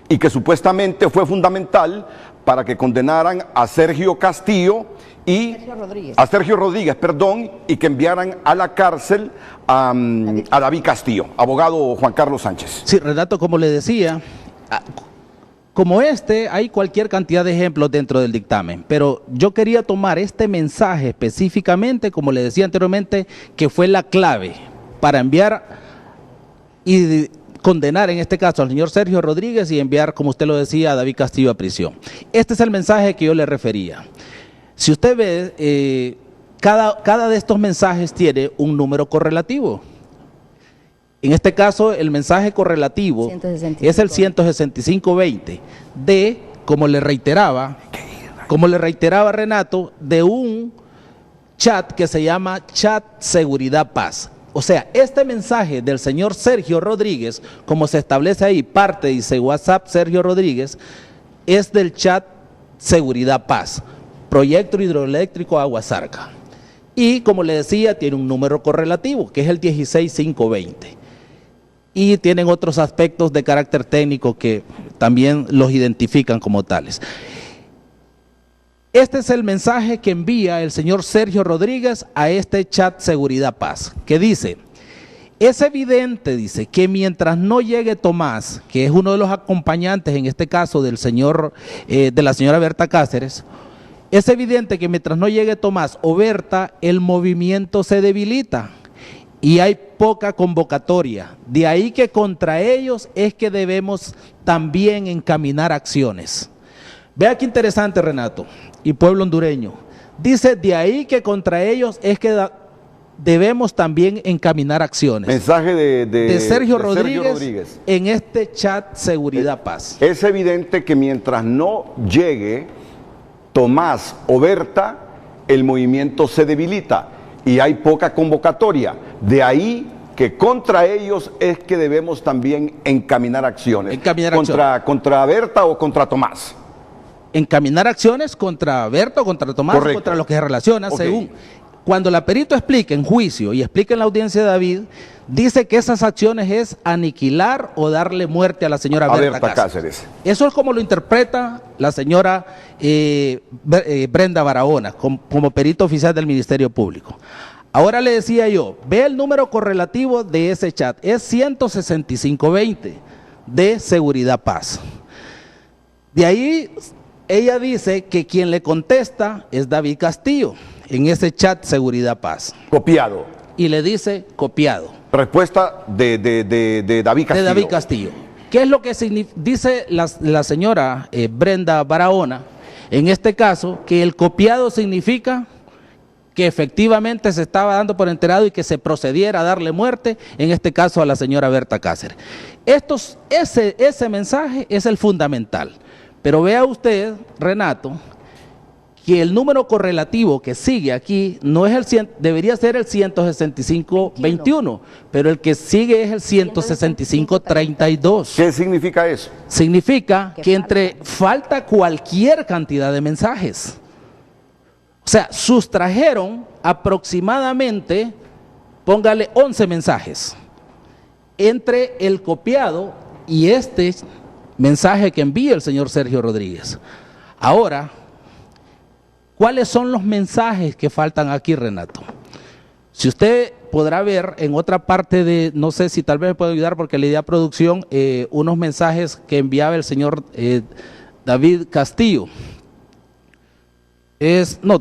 y que supuestamente fue fundamental para que condenaran a Sergio Castillo y a Sergio Rodríguez, y que enviaran a la cárcel a David Castillo. Abogado Juan Carlos Sánchez. Sí, Renato, como le decía, como hay cualquier cantidad de ejemplos dentro del dictamen, pero yo quería tomar este mensaje específicamente, como le decía anteriormente, que fue la clave para enviar y condenar en este caso al señor Sergio Rodríguez y enviar, como usted lo decía, a David Castillo a prisión. Este es el mensaje que yo le refería. Si usted ve, cada de estos mensajes tiene un número correlativo. En este caso, el mensaje correlativo 165. Es el 16520 de, como le reiteraba Renato, de un chat que se llama Chat Seguridad Paz. O sea, este mensaje del señor Sergio Rodríguez, como se establece ahí, parte dice WhatsApp Sergio Rodríguez, es del chat Seguridad Paz, Proyecto Hidroeléctrico Aguasarca. Y como le decía, tiene un número correlativo, que es el 16520. Y tienen otros aspectos de carácter técnico que también los identifican como tales. Este es el mensaje que envía el señor Sergio Rodríguez a este chat Seguridad Paz, que dice: es evidente, dice, que mientras no llegue Tomás, que es uno de los acompañantes en este caso del señor, de la señora Berta Cáceres, es evidente que mientras no llegue Tomás o Berta, el movimiento se debilita y hay poca convocatoria. De ahí que contra ellos es que debemos también encaminar acciones. Vea qué interesante, Renato, y pueblo hondureño. Dice, de ahí que contra ellos es que debemos también encaminar acciones. Mensaje de Sergio Rodríguez en este chat Seguridad Paz. Es evidente que mientras no llegue Tomás o Berta, el movimiento se debilita y hay poca convocatoria. De ahí que contra ellos es que debemos también encaminar acciones. Contra Berta o contra Tomás. Encaminar acciones contra Berta o contra Tomás, o contra los que se relacionan, según. Cuando la perito explica en juicio y explica en la audiencia de David, dice que esas acciones es aniquilar o darle muerte a la señora Berta Cáceres. Eso es como lo interpreta la señora Brenda Barahona, como perito oficial del Ministerio Público. Ahora le decía yo, ve el número correlativo de ese chat, es 16520 de Seguridad Paz. De ahí ella dice que quien le contesta es David Castillo, en ese chat Seguridad Paz. Copiado. Y le dice copiado. Respuesta de David Castillo. De David Castillo. ¿Qué es lo que dice la señora Brenda Barahona? En este caso, que el copiado significa que efectivamente se estaba dando por enterado y que se procediera a darle muerte, en este caso a la señora Berta Cáceres. Ese mensaje es el fundamental. Pero vea usted, Renato, que el número correlativo que sigue aquí no es debería ser el 16521, pero el que sigue es el 16532. ¿Qué significa eso? Significa que falta cualquier cantidad de mensajes. O sea, sustrajeron aproximadamente, póngale 11 mensajes, entre el copiado y este mensaje que envía el señor Sergio Rodríguez. Ahora, ¿cuáles son los mensajes que faltan aquí, Renato? Si usted podrá ver en otra parte de, no sé si tal vez me puede ayudar porque le di a producción unos mensajes que enviaba el señor David Castillo.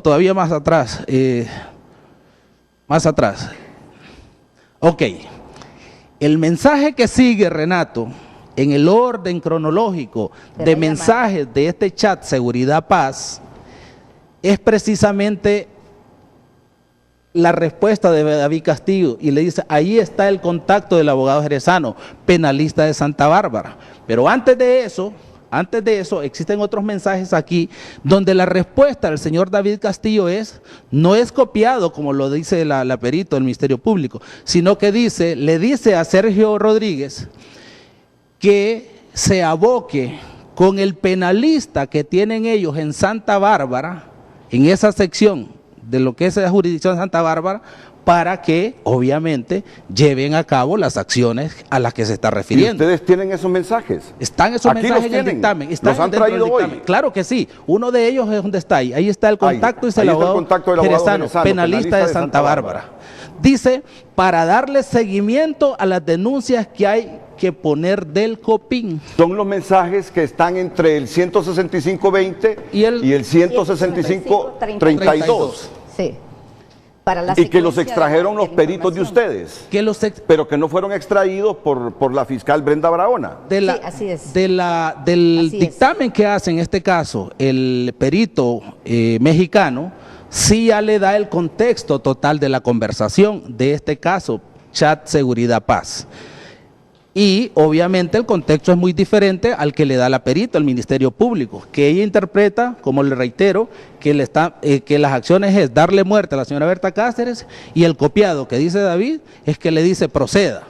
Todavía más atrás. Ok. El mensaje que sigue, Renato, en el orden cronológico de mensajes de este chat Seguridad Paz, es precisamente la respuesta de David Castillo y le dice, ahí está el contacto del abogado jerezano, penalista de Santa Bárbara. Pero antes de eso existen otros mensajes aquí donde la respuesta del señor David Castillo no es copiado como lo dice la perito del Ministerio Público, sino que le dice a Sergio Rodríguez que se aboque con el penalista que tienen ellos en Santa Bárbara, en esa sección de lo que es la jurisdicción de Santa Bárbara, para que obviamente lleven a cabo las acciones a las que se está refiriendo. ¿Y ustedes tienen esos mensajes? Están esos mensajes en el dictamen. ¿Los han traído hoy? Claro que sí. Uno de ellos es donde está ahí. Ahí está el contacto, dice el abogado jerezano, penalista de Santa Bárbara. Dice, para darle seguimiento a las denuncias que hay que poner del COPIN. Son los mensajes que están entre el 16520 y el 16532. Sí. Y que los extrajeron los peritos de ustedes, pero que no fueron extraídos por la fiscal Brenda Barahona. Así es. Del dictamen que hace en este caso el perito mexicano, sí ya le da el contexto total de la conversación de este caso, chat Seguridad Paz. Y obviamente el contexto es muy diferente al que le da la perito al Ministerio Público, que ella interpreta, como le reitero, que las acciones es darle muerte a la señora Berta Cáceres, y el copiado que dice David es que le dice proceda,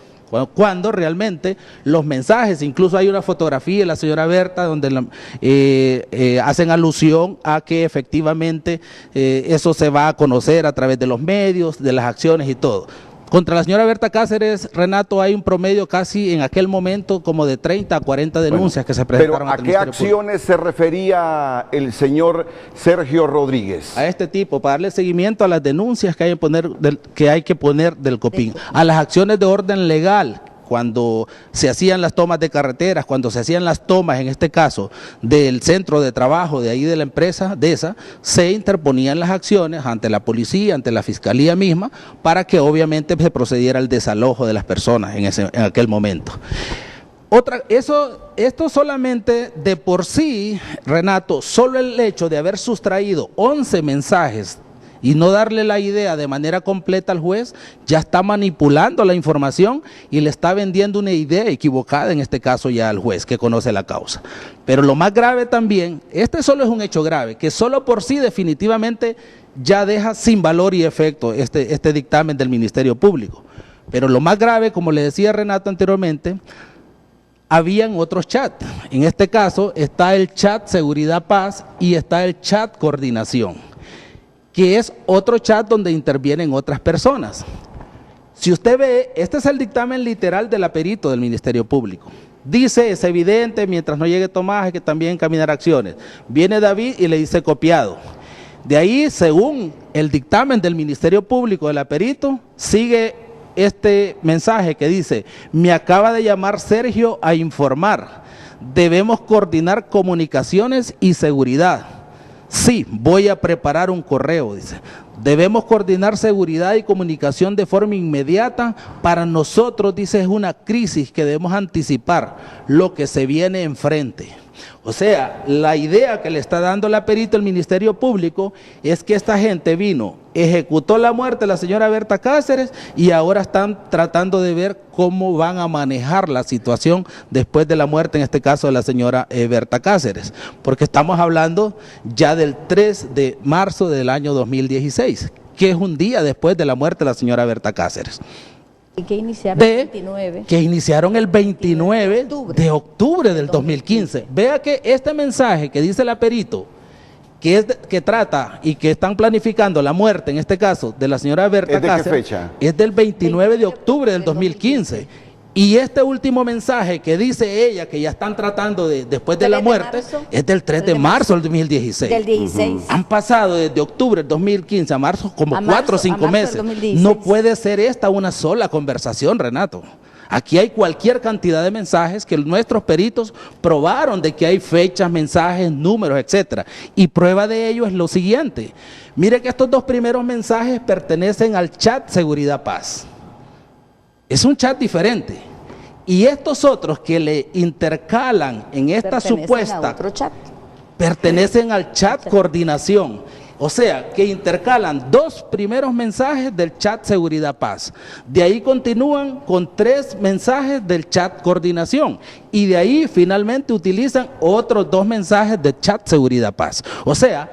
cuando realmente los mensajes, incluso hay una fotografía de la señora Berta donde hacen alusión a que efectivamente eso se va a conocer a través de los medios, de las acciones y todo. Contra la señora Berta Cáceres, Renato, hay un promedio casi en aquel momento como de 30 a 40 denuncias que se presentaron. ¿Pero a qué acciones se refería el señor Sergio Rodríguez? A este tipo, para darle seguimiento a las denuncias que hay que poner del COPIN, a las acciones de orden legal, cuando se hacían las tomas de carreteras, cuando se hacían las tomas, en este caso, del centro de trabajo de ahí de la empresa, de esa, se interponían las acciones ante la policía, ante la fiscalía misma, para que obviamente se procediera al desalojo de las personas en aquel momento. Esto solamente de por sí, Renato, solo el hecho de haber sustraído 11 mensajes y no darle la idea de manera completa al juez, ya está manipulando la información y le está vendiendo una idea equivocada, en este caso ya al juez que conoce la causa. Pero lo más grave también, este solo es un hecho grave, que solo por sí definitivamente ya deja sin valor y efecto este dictamen del Ministerio Público. Pero lo más grave, como le decía Renato anteriormente, habían otros chats. En este caso está el chat Seguridad Paz y está el chat Coordinación, que es otro chat donde intervienen otras personas. Si usted ve, este es el dictamen literal del aperito del Ministerio Público. Dice, es evidente, mientras no llegue Tomás hay que también encaminar acciones. Viene David y le dice copiado. De ahí, según el dictamen del Ministerio Público del aperito, sigue este mensaje que dice, me acaba de llamar Sergio a informar, debemos coordinar comunicaciones y seguridad. Sí, voy a preparar un correo, dice. Debemos coordinar seguridad y comunicación de forma inmediata. Para nosotros, dice, es una crisis que debemos anticipar lo que se viene enfrente. O sea, la idea que le está dando la perito el Ministerio Público es que esta gente vino, ejecutó la muerte de la señora Berta Cáceres y ahora están tratando de ver cómo van a manejar la situación después de la muerte, en este caso de la señora Berta Cáceres, porque estamos hablando ya del 3 de marzo del año 2016, que es un día después de la muerte de la señora Berta Cáceres. Y que iniciaron el 29. Que iniciaron el 29 de octubre del 2015. Vea que este mensaje que dice el aperito, que trata y que están planificando la muerte, en este caso, de la señora Berta Cáceres. ¿Es de qué fecha? Es del 29 de octubre del 2015. Y este último mensaje que dice ella, que ya están tratando después de la muerte, es del 3 de marzo del 2016. Del 16. Han pasado desde octubre del 2015 a marzo como 4 o 5 meses. No puede ser esta una sola conversación, Renato. Aquí hay cualquier cantidad de mensajes que nuestros peritos probaron de que hay fechas, mensajes, números, etcétera. Y prueba de ello es lo siguiente. Mire que estos dos primeros mensajes pertenecen al chat Seguridad Paz. Es un chat diferente. Y estos otros que le intercalan en esta supuesta, pertenecen al chat Coordinación. O sea, que intercalan dos primeros mensajes del chat Seguridad Paz. De ahí continúan con 3 mensajes del chat Coordinación. Y de ahí finalmente utilizan otros 2 mensajes del chat Seguridad Paz. O sea,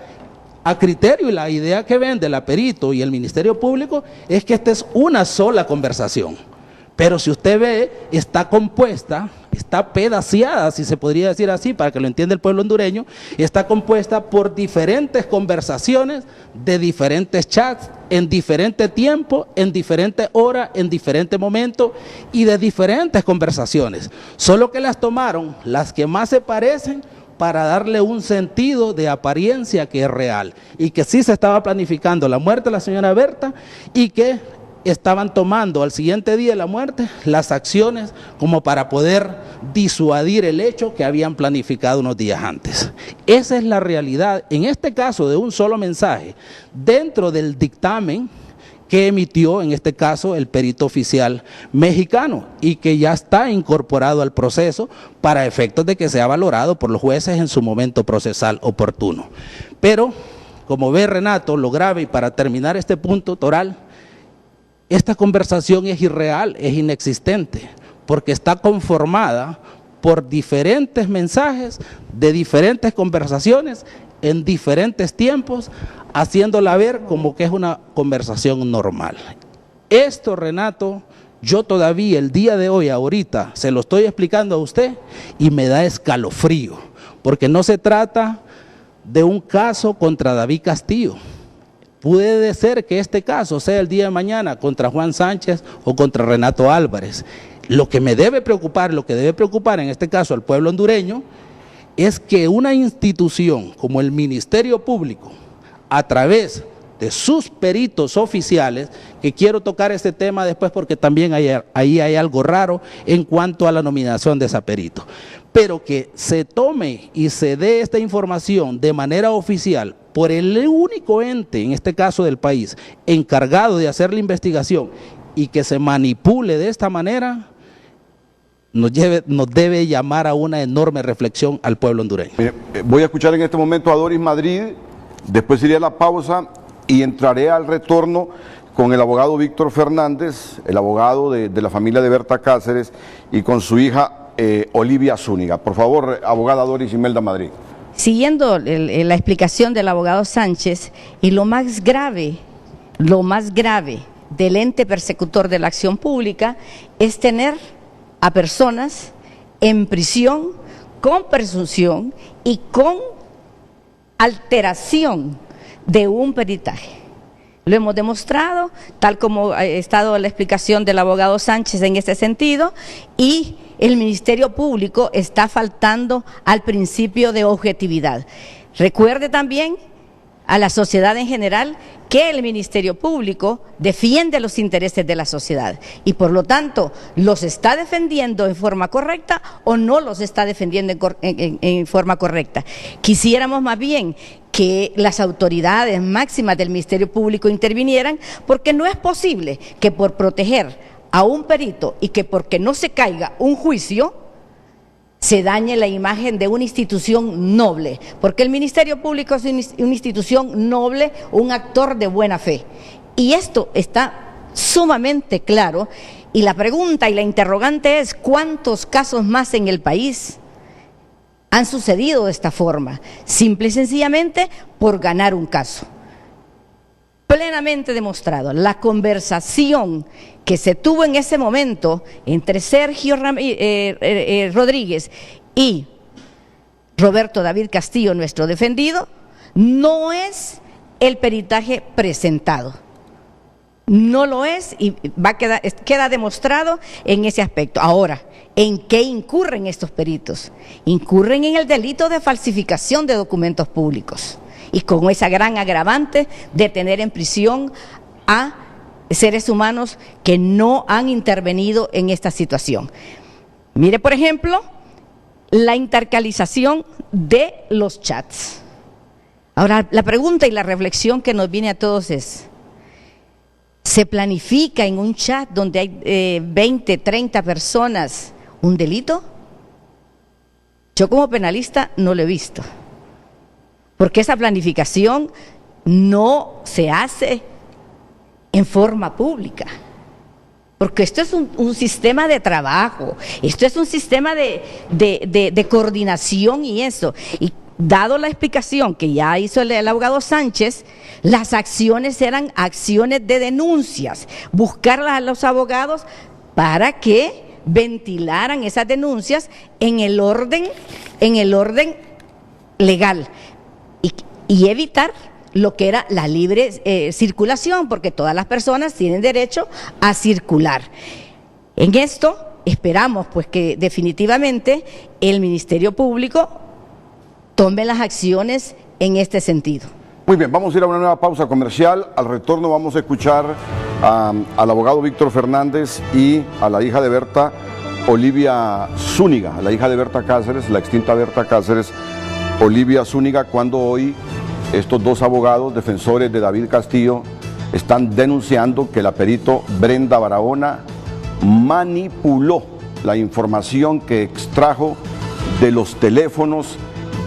a criterio y la idea que vende el aperito y el Ministerio Público es que esta es una sola conversación. Pero si usted ve, está compuesta, está pedaceada, si se podría decir así, para que lo entienda el pueblo hondureño, está compuesta por diferentes conversaciones de diferentes chats, en diferente tiempo, en diferente hora, en diferente momento y de diferentes conversaciones. Solo que las tomaron las que más se parecen para darle un sentido de apariencia que es real y que sí se estaba planificando la muerte de la señora Berta y que estaban tomando al siguiente día de la muerte las acciones como para poder disuadir el hecho que habían planificado unos días antes. Esa es la realidad, en este caso de un solo mensaje, dentro del dictamen que emitió en este caso el perito oficial mexicano y que ya está incorporado al proceso para efectos de que sea valorado por los jueces en su momento procesal oportuno. Pero, como ve Renato, lo grave, y para terminar este punto, Toral, esta conversación es irreal, es inexistente, porque está conformada por diferentes mensajes de diferentes conversaciones en diferentes tiempos, haciéndola ver como que es una conversación normal. Esto, Renato, yo todavía el día de hoy, ahorita, se lo estoy explicando a usted y me da escalofrío, porque no se trata de un caso contra David Castillo. Puede ser que este caso sea el día de mañana contra Juan Sánchez o contra Renato Álvarez. Lo que me debe preocupar, lo que debe preocupar en este caso al pueblo hondureño, es que una institución como el Ministerio Público, a través de sus peritos oficiales, que quiero tocar este tema después porque también ahí hay algo raro en cuanto a la nominación de ese perito, pero que se tome y se dé esta información de manera oficial por el único ente, en este caso del país, encargado de hacer la investigación y que se manipule de esta manera, nos debe llamar a una enorme reflexión al pueblo hondureño. Mire, voy a escuchar en este momento a Doris Madrid, después iría a la pausa y entraré al retorno con el abogado Víctor Fernández, el abogado de la familia de Berta Cáceres, y con su hija Olivia Zúñiga. Por favor, abogada Doris Imelda Madrid. Siguiendo la explicación del abogado Sánchez, y lo más grave del ente persecutor de la acción pública es tener a personas en prisión con presunción y con alteración de un peritaje. Lo hemos demostrado, tal como ha estado la explicación del abogado Sánchez en este sentido, y el Ministerio Público está faltando al principio de objetividad. Recuerde también a la sociedad en general que el Ministerio Público defiende los intereses de la sociedad y por lo tanto los está defendiendo en forma correcta o no los está defendiendo en forma correcta. Quisiéramos más bien que las autoridades máximas del Ministerio Público intervinieran, porque no es posible que por proteger a un perito y que porque no se caiga un juicio se dañe la imagen de una institución noble, porque el Ministerio Público es una institución noble, un actor de buena fe. Y esto está sumamente claro, y la pregunta y la interrogante es: ¿cuántos casos más en el país han sucedido de esta forma? Simple y sencillamente por ganar un caso. Plenamente demostrado, la conversación que se tuvo en ese momento entre Sergio Rodríguez y Roberto David Castillo, nuestro defendido, no es el peritaje presentado. No lo es y queda demostrado en ese aspecto. Ahora, ¿en qué incurren estos peritos? Incurren en el delito de falsificación de documentos públicos, y con esa gran agravante de tener en prisión a seres humanos que no han intervenido en esta situación. Mire, por ejemplo, la intercalización de los chats. Ahora, la pregunta y la reflexión que nos viene a todos es: ¿se planifica en un chat donde hay 20, 30 personas un delito? Yo como penalista no lo he visto, porque esa planificación no se hace en forma pública, porque esto es un sistema de trabajo, esto es un sistema de coordinación y eso. Y dado la explicación que ya hizo el abogado Sánchez, las acciones eran acciones de denuncias, buscar a los abogados para que ventilaran esas denuncias en el orden legal y evitar lo que era la libre circulación, porque todas las personas tienen derecho a circular. En esto esperamos pues que definitivamente el Ministerio Público tome las acciones en este sentido. Muy bien, vamos a ir a una nueva pausa comercial. Al retorno vamos a escuchar al abogado Víctor Fernández y a la hija de Berta, Olivia Zúñiga, la hija de Berta Cáceres, la extinta Berta Cáceres, Olivia Zúñiga, cuando hoy estos dos abogados defensores de David Castillo están denunciando que la perito Brenda Barahona manipuló la información que extrajo de los teléfonos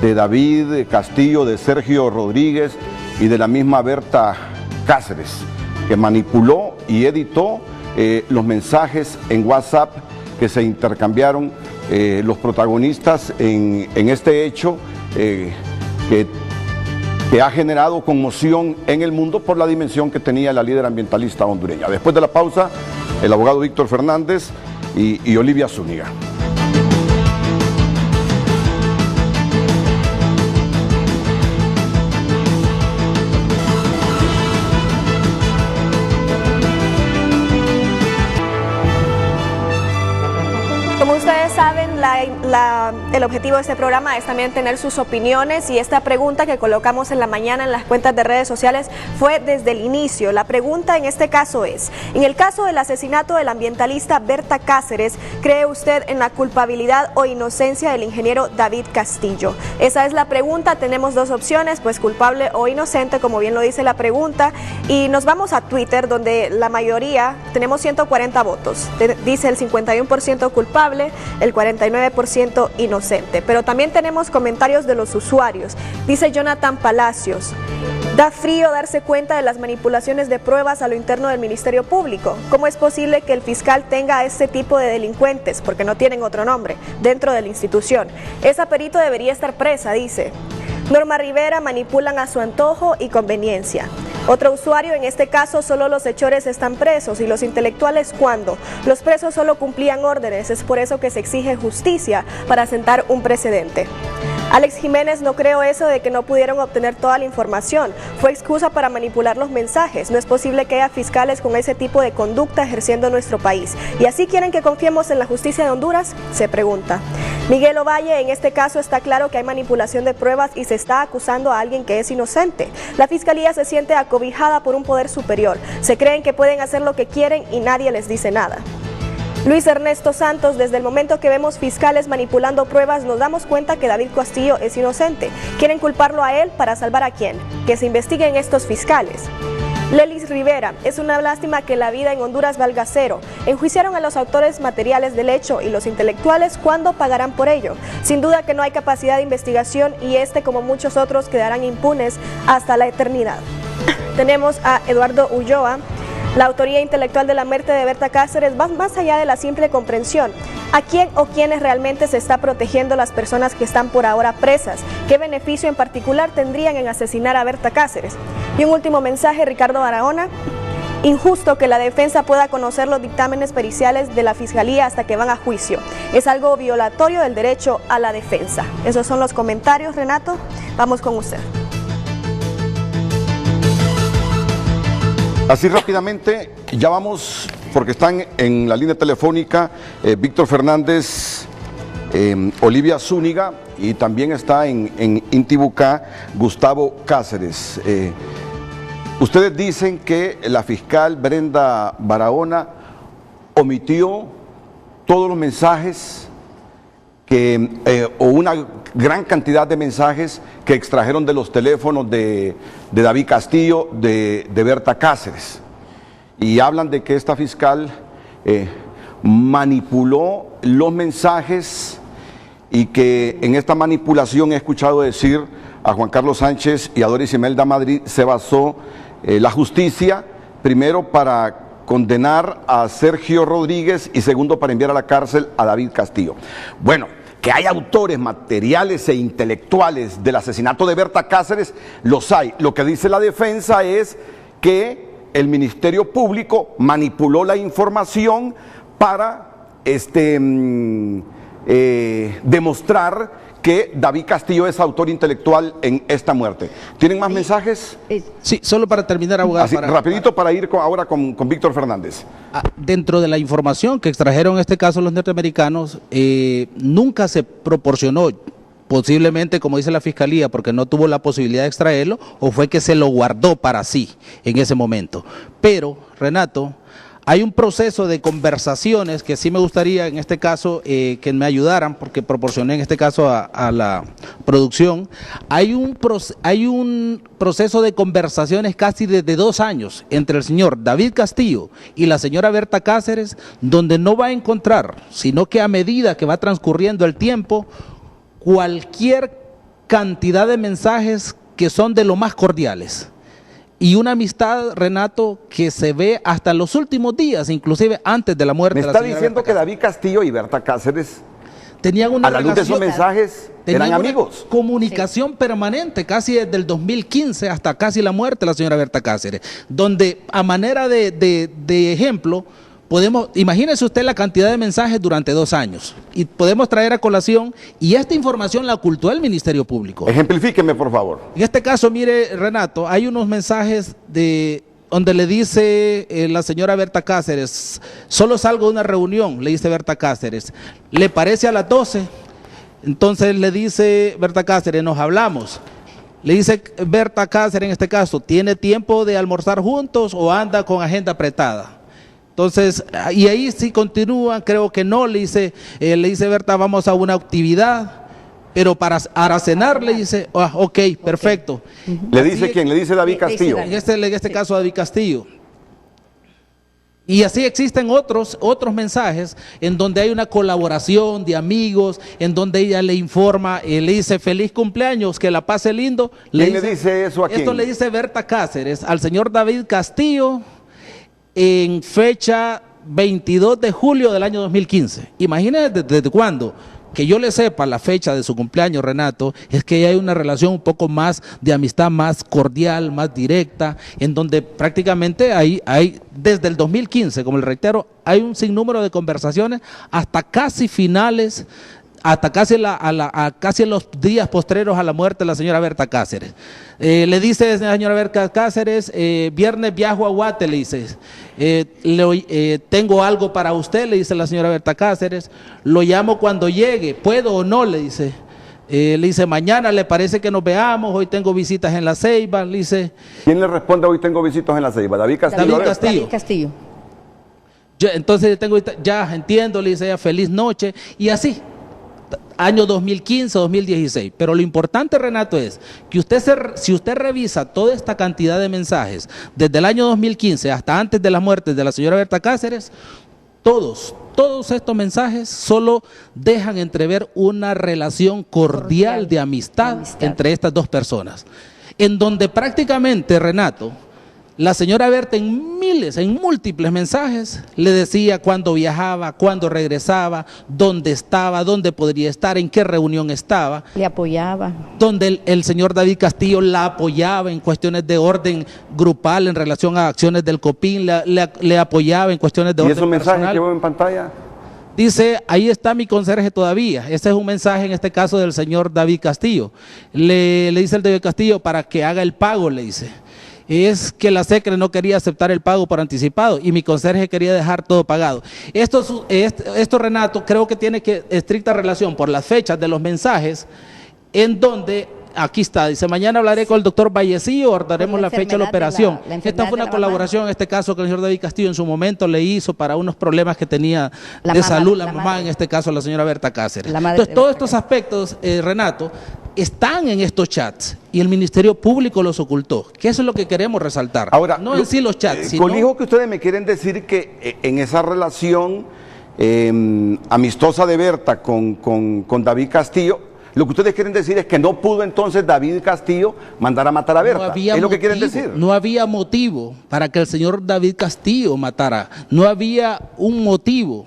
de David Castillo, de Sergio Rodríguez y de la misma Berta Cáceres, que manipuló y editó los mensajes en WhatsApp que se intercambiaron los protagonistas en este hecho que ha generado conmoción en el mundo por la dimensión que tenía la líder ambientalista hondureña. Después de la pausa, el abogado Víctor Fernández y Olivia Zúñiga. Como ustedes saben, el objetivo de este programa es también tener sus opiniones, y esta pregunta que colocamos en la mañana en las cuentas de redes sociales fue desde el inicio. La pregunta en este caso es: en el caso del asesinato del ambientalista Berta Cáceres, ¿cree usted en la culpabilidad o inocencia del ingeniero David Castillo? Esa es la pregunta. Tenemos dos opciones, pues culpable o inocente, como bien lo dice la pregunta, y nos vamos a Twitter, donde la mayoría, tenemos 140 votos, dice el 51% culpable, el 49% inocente. Pero también tenemos comentarios de los usuarios. Dice Jonathan Palacios: Da frío darse cuenta de las manipulaciones de pruebas a lo interno del Ministerio Público. ¿Cómo es posible que el fiscal tenga a este tipo de delincuentes, porque no tienen otro nombre, dentro de la institución? Esa perito debería estar presa, dice. Norma Rivera, manipulan a su antojo y conveniencia. Otro usuario, en este caso solo los hechores están presos y los intelectuales ¿cuándo? Los presos solo cumplían órdenes, es por eso que se exige justicia para sentar un precedente. Alex Jiménez, no creo eso de que no pudieron obtener toda la información, fue excusa para manipular los mensajes, no es posible que haya fiscales con ese tipo de conducta ejerciendo en nuestro país. ¿Y así quieren que confiemos en la justicia de Honduras? Se pregunta. Miguel Ovalle, en este caso está claro que hay manipulación de pruebas y se está acusando a alguien que es inocente. La fiscalía se siente acobijada por un poder superior, se creen que pueden hacer lo que quieren y nadie les dice nada. Luis Ernesto Santos, desde el momento que vemos fiscales manipulando pruebas nos damos cuenta que David Castillo es inocente. Quieren culparlo a él para salvar a quién, que se investiguen estos fiscales. Lelis Rivera, es una lástima que la vida en Honduras valga cero. Enjuiciaron a los autores materiales del hecho y los intelectuales, ¿cuándo pagarán por ello? Sin duda que no hay capacidad de investigación y como muchos otros, quedarán impunes hasta la eternidad. Tenemos a Eduardo Ulloa. La autoría intelectual de la muerte de Berta Cáceres va más allá de la simple comprensión. ¿A quién o quiénes realmente se está protegiendo las personas que están por ahora presas? ¿Qué beneficio en particular tendrían en asesinar a Berta Cáceres? Y un último mensaje, Ricardo Barahona. Injusto que la defensa pueda conocer los dictámenes periciales de la Fiscalía hasta que van a juicio. Es algo violatorio del derecho a la defensa. Esos son los comentarios, Renato. Vamos con usted. Así rápidamente, ya vamos, porque están en la línea telefónica Víctor Fernández, Olivia Zúñiga y también está en Intibucá Gustavo Cáceres. Ustedes dicen que la fiscal Brenda Barahona omitió todos los mensajes o una gran cantidad de mensajes que extrajeron de los teléfonos de David Castillo, de Berta Cáceres. Y hablan de que esta fiscal manipuló los mensajes y que en esta manipulación he escuchado decir a Juan Carlos Sánchez y a Doris Imelda Madrid se basó la justicia, primero para condenar a Sergio Rodríguez y segundo para enviar a la cárcel a David Castillo. Bueno, que hay autores materiales e intelectuales del asesinato de Berta Cáceres, los hay. Lo que dice la defensa es que el Ministerio Público manipuló la información para demostrar que David Castillo es autor intelectual en esta muerte. ¿Tienen más mensajes? Sí, solo para terminar, abogado. Así, rapidito para ir ahora con Víctor Fernández. Dentro de la información que extrajeron en este caso los norteamericanos, nunca se proporcionó, posiblemente como dice la fiscalía, porque no tuvo la posibilidad de extraerlo, o fue que se lo guardó para sí en ese momento. Pero, Renato, hay un proceso de conversaciones que sí me gustaría en este caso que me ayudaran, porque proporcioné en este caso a la producción. Hay un proceso de conversaciones casi desde 2 años entre el señor David Castillo y la señora Berta Cáceres, donde no va a encontrar, sino que a medida que va transcurriendo el tiempo, cualquier cantidad de mensajes que son de lo más cordiales. Y una amistad, Renato, que se ve hasta los últimos días, inclusive antes de la muerte de la señora. ¿Me está diciendo que David Castillo y Berta Cáceres, tenían una a la luz de esos mensajes, eran amigos? Comunicación permanente, casi desde el 2015 hasta casi la muerte de la señora Berta Cáceres, donde a manera de ejemplo, imagínese usted la cantidad de mensajes durante 2 años, y podemos traer a colación, y esta información la ocultó el Ministerio Público. Ejemplifíqueme, por favor. En este caso, mire, Renato, hay unos mensajes donde le dice la señora Berta Cáceres, solo salgo de una reunión, le dice Berta Cáceres, ¿le parece a las 12? Entonces le dice Berta Cáceres, nos hablamos. Le dice Berta Cáceres en este caso, ¿tiene tiempo de almorzar juntos o anda con agenda apretada? Entonces, y ahí sí continúa, creo que no, le dice Berta, vamos a una actividad, pero para cenar le dice, ok, perfecto. ¿Le dice quién? ¿Le dice David Castillo? En este caso David Castillo. Y así existen otros mensajes en donde hay una colaboración de amigos, en donde ella le informa, le dice feliz cumpleaños, que la pase lindo. ¿Quién le dice eso a quién? Esto le dice Berta Cáceres al señor David Castillo en fecha 22 de julio del año 2015. Imagínense desde cuándo. Que yo le sepa la fecha de su cumpleaños, Renato, es que hay una relación un poco más de amistad, más cordial, más directa, en donde prácticamente hay desde el 2015, como le reitero, hay un sinnúmero de conversaciones hasta casi finales, hasta casi casi los días postreros a la muerte de la señora Berta Cáceres. Le dice la señora Berta Cáceres, viernes viajo a Guate, le dice, tengo algo para usted, le dice la señora Berta Cáceres, lo llamo cuando llegue, ¿puedo o no?, le dice. Le dice, mañana le parece que nos veamos, hoy tengo visitas en La Ceiba, le dice. ¿Quién le responde hoy tengo visitas en La Ceiba? David Castillo. David Castillo. David Castillo. Entonces ya entiendo, le dice ella, feliz noche, y así. Año 2015, 2016. Pero lo importante, Renato, es que si usted revisa toda esta cantidad de mensajes, desde el año 2015 hasta antes de la muerte de la señora Berta Cáceres, todos estos mensajes solo dejan entrever una relación cordial de amistad entre estas dos personas, en donde prácticamente, Renato, la señora Berta en múltiples mensajes le decía cuándo viajaba, cuándo regresaba, dónde estaba, dónde podría estar, en qué reunión estaba. Le apoyaba. Donde el señor David Castillo la apoyaba en cuestiones de orden grupal en relación a acciones del COPIN, le apoyaba en cuestiones de orden personal. ¿Y esos mensajes que veo en pantalla? Dice, ahí está mi conserje todavía. Ese es un mensaje en este caso del señor David Castillo. Le dice el David Castillo para que haga el pago, le dice. Es que la SECRE no quería aceptar el pago por anticipado y mi conserje quería dejar todo pagado. Esto, Renato, creo que tiene estricta relación por las fechas de los mensajes, en donde, aquí está, dice, mañana hablaré con el doctor Vallecillo, ordenaremos la fecha de la operación. Esta fue una colaboración, en este caso, que el señor David Castillo en su momento le hizo para unos problemas que tenía de salud la mamá, en este caso la señora Berta Cáceres. Entonces, todos estos aspectos, Renato, están en estos chats y el Ministerio Público los ocultó, que eso es lo que queremos resaltar. Ahora, no en sí los chats, sino... Colijo que ustedes me quieren decir que en esa relación amistosa de Berta con David Castillo, lo que ustedes quieren decir es que no pudo entonces David Castillo mandar a matar a Berta. ¿Es lo que quieren decir? No había motivo para que el señor David Castillo matara. No había un motivo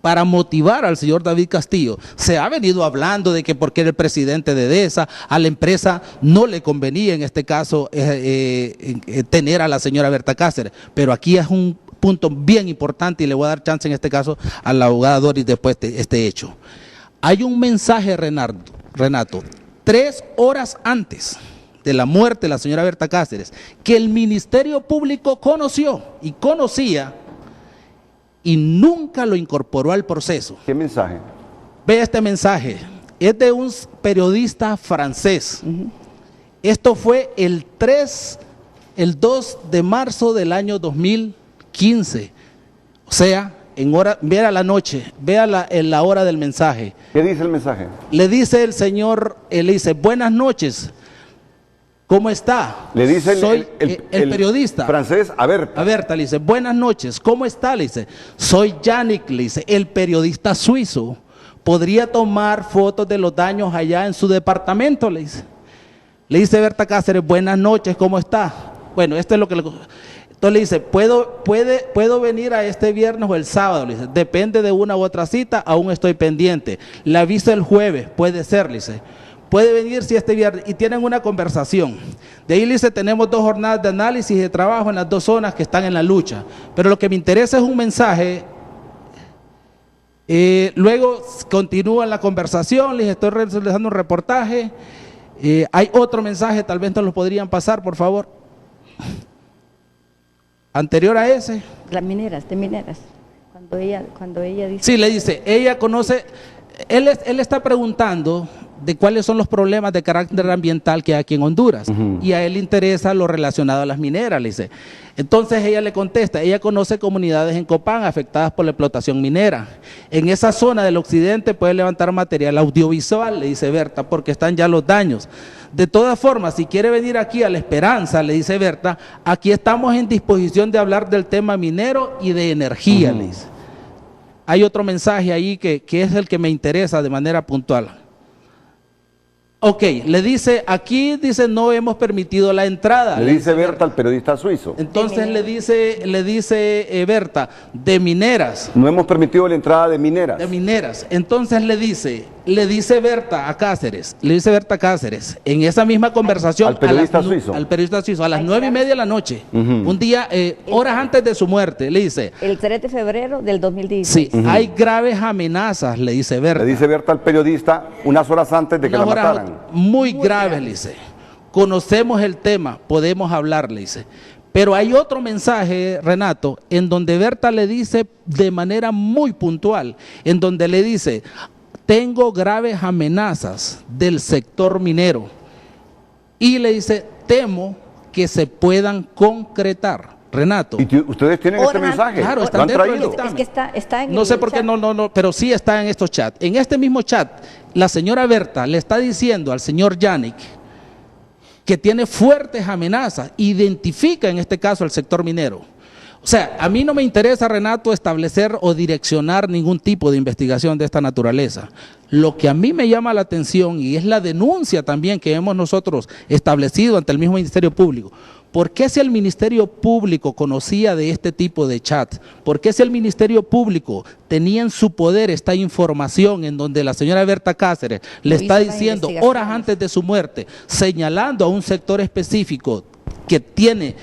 para motivar al señor David Castillo. Se ha venido hablando de que porque era el presidente de DESA, a la empresa no le convenía en este caso tener a la señora Berta Cáceres, pero aquí es un punto bien importante y le voy a dar chance en este caso a la abogada Doris después de este hecho. Hay un mensaje, Renato, 3 horas antes de la muerte de la señora Berta Cáceres, que el Ministerio Público conoció y conocía y nunca lo incorporó al proceso. ¿Qué mensaje? Ve este mensaje, es de un periodista francés. Esto fue el 2 de marzo del año 2015, o sea, vea la noche, vea en la hora del mensaje. ¿Qué dice el mensaje? Le dice el señor, le dice, buenas noches, ¿cómo está? Le dice soy el periodista francés a Berta. A Berta le dice, buenas noches, ¿cómo está? Le dice, soy Yannick, le dice, el periodista suizo. ¿Podría tomar fotos de los daños allá en su departamento? Le dice Berta Cáceres, buenas noches, ¿cómo está? Bueno, esto es lo que le... Entonces le dice, ¿puedo venir a este viernes o el sábado? Le dice, depende de una u otra cita, aún estoy pendiente. Le aviso el jueves, puede ser, le dice. Puede venir si este viernes, y tienen una conversación. De ahí le dice, tenemos 2 jornadas de análisis y de trabajo en las 2 zonas que están en la lucha. Pero lo que me interesa es un mensaje. Luego continúa la conversación, les estoy realizando un reportaje. Hay otro mensaje, tal vez nos lo podrían pasar, por favor. Anterior a ese. Las mineras, de mineras. Cuando ella dice... Sí, le dice, ella conoce, él está preguntando de cuáles son los problemas de carácter ambiental que hay aquí en Honduras. Y a él le interesa lo relacionado a las mineras, le dice. Entonces ella le contesta, ella conoce comunidades en Copán afectadas por la explotación minera. En esa zona del occidente puede levantar material audiovisual, le dice Berta, porque están ya los daños. De todas formas, si quiere venir aquí a La Esperanza, le dice Berta, aquí estamos en disposición de hablar del tema minero y de energía, le dice. Hay otro mensaje ahí que es el que me interesa de manera puntual. Ok, le dice, aquí dice no hemos permitido la entrada. Le dice Berta al periodista suizo. Entonces le dice Berta, de mineras. No hemos permitido la entrada de mineras. De mineras. Entonces le dice Berta a Cáceres, en esa misma conversación. Al periodista suizo. Al periodista suizo, a las 9:30 de la noche, un día, horas antes de su muerte, le dice. El 3 de febrero del 2016. Sí, hay graves amenazas, le dice Berta. Le dice Berta al periodista unas horas antes de que la mataran. Muy graves, le dice. Conocemos el tema, podemos hablar, le dice. Pero hay otro mensaje, Renato, en donde Berta le dice de manera muy puntual, en donde le dice, tengo graves amenazas del sector minero. Y le dice, temo que se puedan concretar. Renato. ¿Y ustedes tienen este mensaje? Claro, ¿Lo están han dentro del traído? dictamen. Es que está en no el sé por qué, chat. no, pero sí está en estos chats. En este mismo chat, la señora Berta le está diciendo al señor Yannick que tiene fuertes amenazas, identifica en este caso al sector minero. O sea, a mí no me interesa, Renato, establecer o direccionar ningún tipo de investigación de esta naturaleza. Lo que a mí me llama la atención, y es la denuncia también que hemos nosotros establecido ante el mismo Ministerio Público, ¿por qué si el Ministerio Público conocía de este tipo de chat? ¿Por qué si el Ministerio Público tenía en su poder esta información en donde la señora Berta Cáceres le está diciendo horas antes de su muerte, señalando a un sector específico que tiene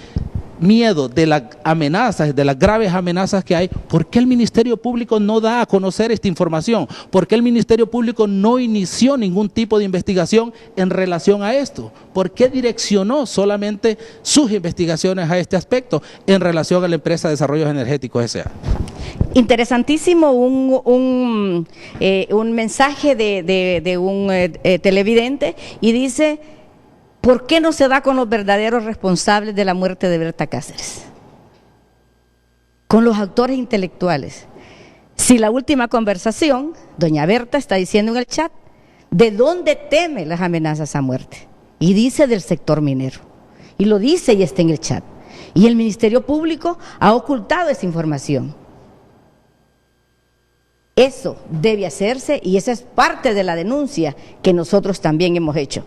miedo de las amenazas, de las graves amenazas que hay? ¿Por qué el Ministerio Público no da a conocer esta información? ¿Por qué el Ministerio Público no inició ningún tipo de investigación en relación a esto? ¿Por qué direccionó solamente sus investigaciones a este aspecto en relación a la empresa de Desarrollos Energéticos S.A.? Interesantísimo un mensaje de un televidente, y dice: ¿por qué no se da con los verdaderos responsables de la muerte de Berta Cáceres? Con los autores intelectuales. Si la última conversación, doña Berta está diciendo en el chat, ¿de dónde teme las amenazas a muerte? Y dice del sector minero. Y lo dice y está en el chat. Y el Ministerio Público ha ocultado esa información. Eso debe hacerse, y esa es parte de la denuncia que nosotros también hemos hecho.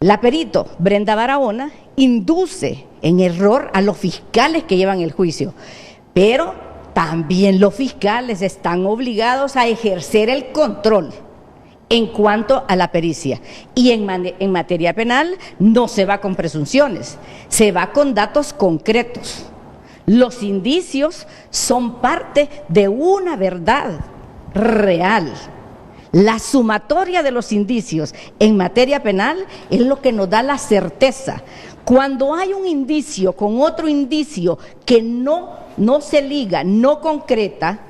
La perito Brenda Barahona induce en error a los fiscales que llevan el juicio, pero también los fiscales están obligados a ejercer el control en cuanto a la pericia. Y en materia penal no se va con presunciones, se va con datos concretos. Los indicios son parte de una verdad real. La sumatoria de los indicios en materia penal es lo que nos da la certeza. Cuando hay un indicio con otro indicio que no se liga, no concreta,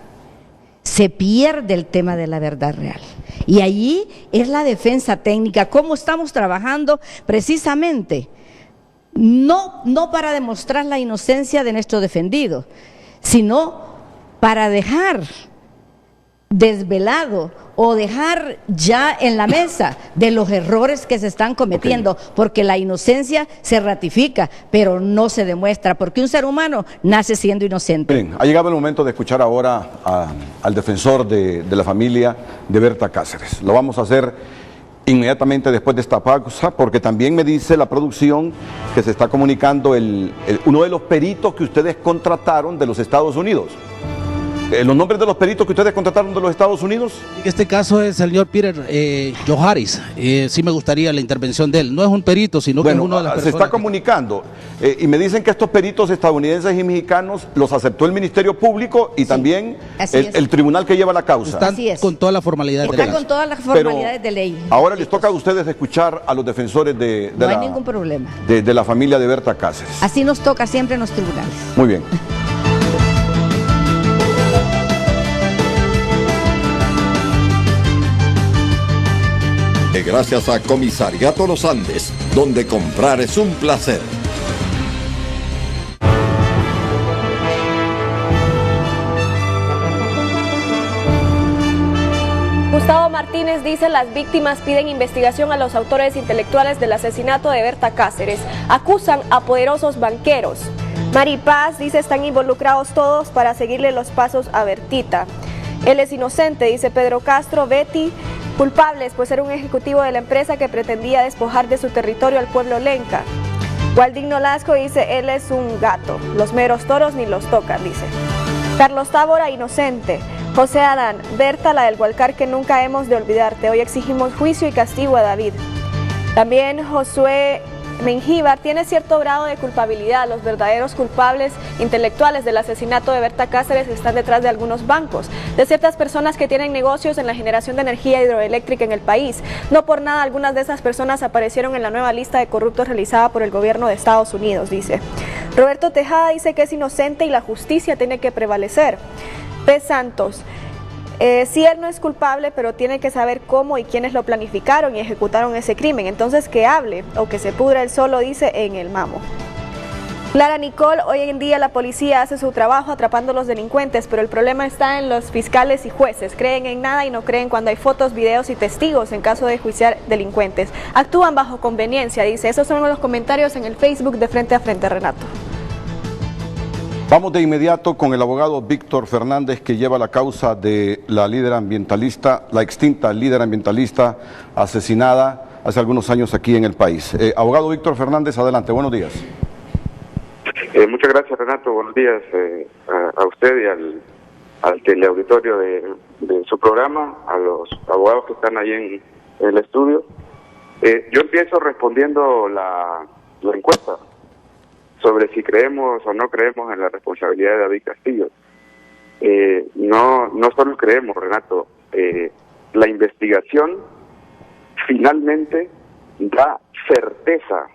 se pierde el tema de la verdad real. Y allí es la defensa técnica, cómo estamos trabajando precisamente, no para demostrar la inocencia de nuestro defendido, sino para dejar desvelado o dejar ya en la mesa de los errores que se están cometiendo, porque la inocencia se ratifica, pero no se demuestra, porque un ser humano nace siendo inocente. Bien, ha llegado el momento de escuchar ahora al defensor de la familia de Berta Cáceres. Lo vamos a hacer inmediatamente después de esta pausa, porque también me dice la producción que se está comunicando uno de los peritos que ustedes contrataron de los Estados Unidos. ¿Los nombres de los peritos que ustedes contrataron de los Estados Unidos? En este caso es el señor Peter Joharis. Sí me gustaría la intervención de él. No es un perito, sino que es uno de las personas. Se está comunicando y me dicen que estos peritos estadounidenses y mexicanos los aceptó el Ministerio Público y también el tribunal que lleva la causa. Están con toda la formalidad de ley. Está con todas las formalidades de ley. Ahora les toca a ustedes escuchar a los defensores no hay ningún problema. De la familia de Berta Cáceres. Así nos toca siempre en los tribunales. Muy bien. gracias a Comisariato Los Andes, donde comprar es un placer. Gustavo Martínez dice: las víctimas piden investigación a los autores intelectuales del asesinato de Berta Cáceres. Acusan a poderosos banqueros. Mari Paz dice: están involucrados todos para seguirle los pasos a Bertita. Él es inocente, dice Pedro Castro. Betty: culpables, pues era un ejecutivo de la empresa que pretendía despojar de su territorio al pueblo lenca. Waldín Nolasco dice: él es un gato, los meros toros ni los tocan, dice. Carlos Tábora: inocente. José Adán: Berta, la del Hualcar que nunca hemos de olvidarte. Hoy exigimos juicio y castigo a David. También Josué Mengíbar: tiene cierto grado de culpabilidad. Los verdaderos culpables intelectuales del asesinato de Berta Cáceres están detrás de algunos bancos, de ciertas personas que tienen negocios en la generación de energía hidroeléctrica en el país. No por nada algunas de esas personas aparecieron en la nueva lista de corruptos realizada por el gobierno de Estados Unidos, dice. Roberto Tejada dice que es inocente y la justicia tiene que prevalecer. P. Santos: sí, él no es culpable, pero tiene que saber cómo y quiénes lo planificaron y ejecutaron ese crimen. Entonces que hable o que se pudra él solo, dice en el Mamo. Clara Nicole: hoy en día la policía hace su trabajo atrapando a los delincuentes, pero el problema está en los fiscales y jueces. Creen en nada y no creen cuando hay fotos, videos y testigos en caso de juiciar delincuentes. Actúan bajo conveniencia, dice. Esos son los comentarios en el Facebook de Frente a Frente, Renato. Vamos de inmediato con el abogado Víctor Fernández, que lleva la causa de la líder ambientalista, la extinta líder ambientalista asesinada hace algunos años aquí en el país. Abogado Víctor Fernández, adelante, buenos días. Muchas gracias, Renato, buenos días a usted y al teleauditorio de su programa, a los abogados que están ahí en el estudio. Yo empiezo respondiendo la encuesta sobre si creemos o no creemos en la responsabilidad de David Castillo. No solo creemos, Renato, la investigación finalmente da certeza,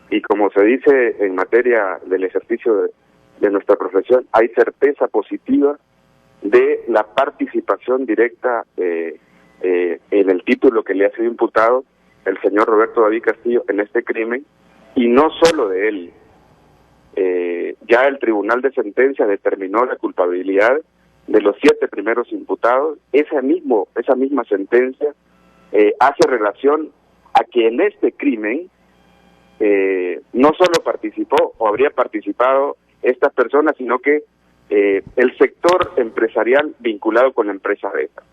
y como se dice en materia del ejercicio de nuestra profesión, hay certeza positiva de la participación directa en el título que le ha sido imputado el señor Roberto David Castillo en este crimen, y no solo de él. Ya el Tribunal de Sentencia determinó la culpabilidad de los 7 primeros imputados. Esa misma sentencia hace relación a que en este crimen no solo participó o habría participado estas personas, sino que el sector empresarial vinculado con la empresa Beta.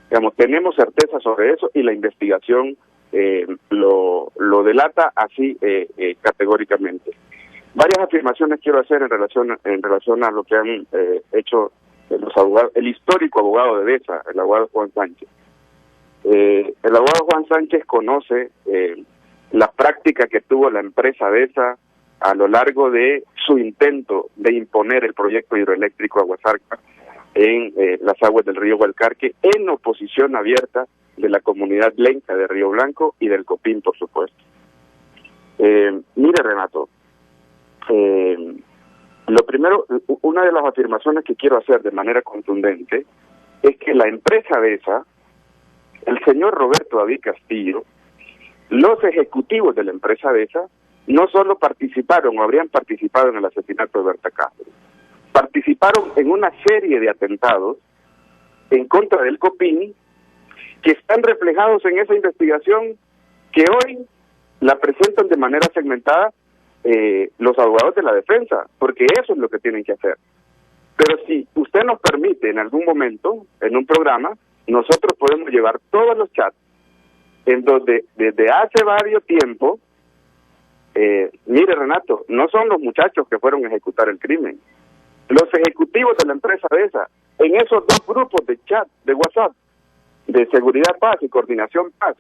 Digamos, tenemos certeza sobre eso y la investigación lo delata así categóricamente. Varias afirmaciones quiero hacer en relación a lo que han hecho los abogados, el histórico abogado de Besa, el abogado Juan Sánchez. El abogado Juan Sánchez conoce la práctica que tuvo la empresa Besa a lo largo de su intento de imponer el proyecto hidroeléctrico Aguasarca en las aguas del río Hualcarque, en oposición abierta de la comunidad lenca de Río Blanco y del Copín, por supuesto. Mire, Renato, lo primero, una de las afirmaciones que quiero hacer de manera contundente es que la empresa Besa, el señor Roberto David Castillo, los ejecutivos de la empresa Besa, no solo participaron o habrían participado en el asesinato de Berta Cáceres, participaron en una serie de atentados en contra del Copín que están reflejados en esa investigación que hoy la presentan de manera segmentada los abogados de la defensa, porque eso es lo que tienen que hacer. Pero si usted nos permite en algún momento, en un programa, nosotros podemos llevar todos los chats en donde desde hace varios tiempo, mire, Renato, no son los muchachos que fueron a ejecutar el crimen, los ejecutivos de la empresa Besa, en esos 2 grupos de chat de WhatsApp, de Seguridad Paz y Coordinación Paz,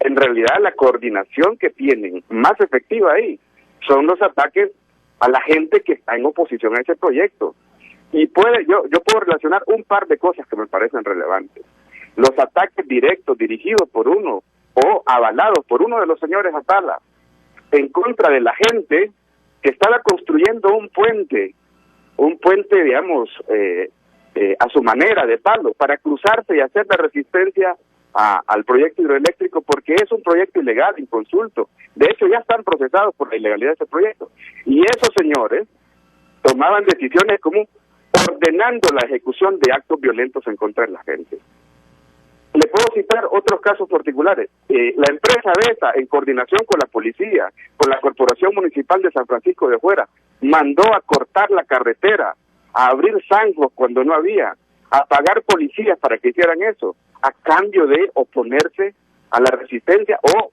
en realidad la coordinación que tienen más efectiva ahí son los ataques a la gente que está en oposición a ese proyecto. Y yo puedo relacionar un par de cosas que me parecen relevantes. Los ataques directos dirigidos por uno o avalados por uno de los señores Atala en contra de la gente que estaba construyendo un puente, digamos, a su manera, de palo, para cruzarse y hacer la resistencia al proyecto hidroeléctrico porque es un proyecto ilegal, inconsulto. De hecho, ya están procesados por la ilegalidad de ese proyecto. Y esos señores tomaban decisiones como ordenando la ejecución de actos violentos en contra de la gente. Le puedo citar otros casos particulares. La empresa BESA, en coordinación con la policía, con la Corporación Municipal de San Francisco de Fuera, mandó a cortar la carretera, a abrir zangos cuando no había, a pagar policías para que hicieran eso, a cambio de oponerse a la resistencia o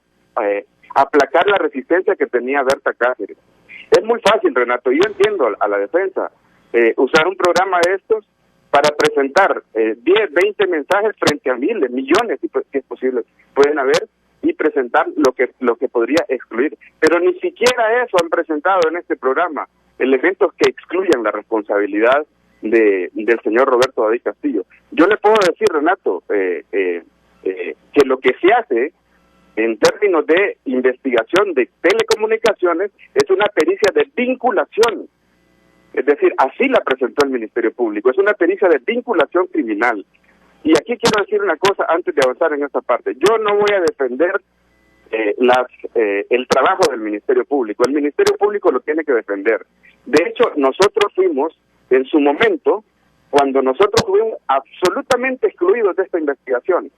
aplacar la resistencia que tenía Berta Cáceres. Es muy fácil, Renato, yo entiendo a la defensa, usar un programa de estos para presentar 10, 20 mensajes frente a miles, millones, si es posible, pueden haber, y presentar lo que podría excluir. Pero ni siquiera eso han presentado en este programa, elementos que excluyan la responsabilidad del señor Roberto David Castillo. Yo le puedo decir, Renato, que lo que se hace en términos de investigación de telecomunicaciones es una pericia de vinculación. Es decir, así la presentó el Ministerio Público. Es una pericia de vinculación criminal. Y aquí quiero decir una cosa antes de avanzar en esta parte. Yo no voy a defender el trabajo del Ministerio Público. El Ministerio Público lo tiene que defender. De hecho, nosotros fuimos, en su momento, cuando nosotros fuimos absolutamente excluidos de esta investigación,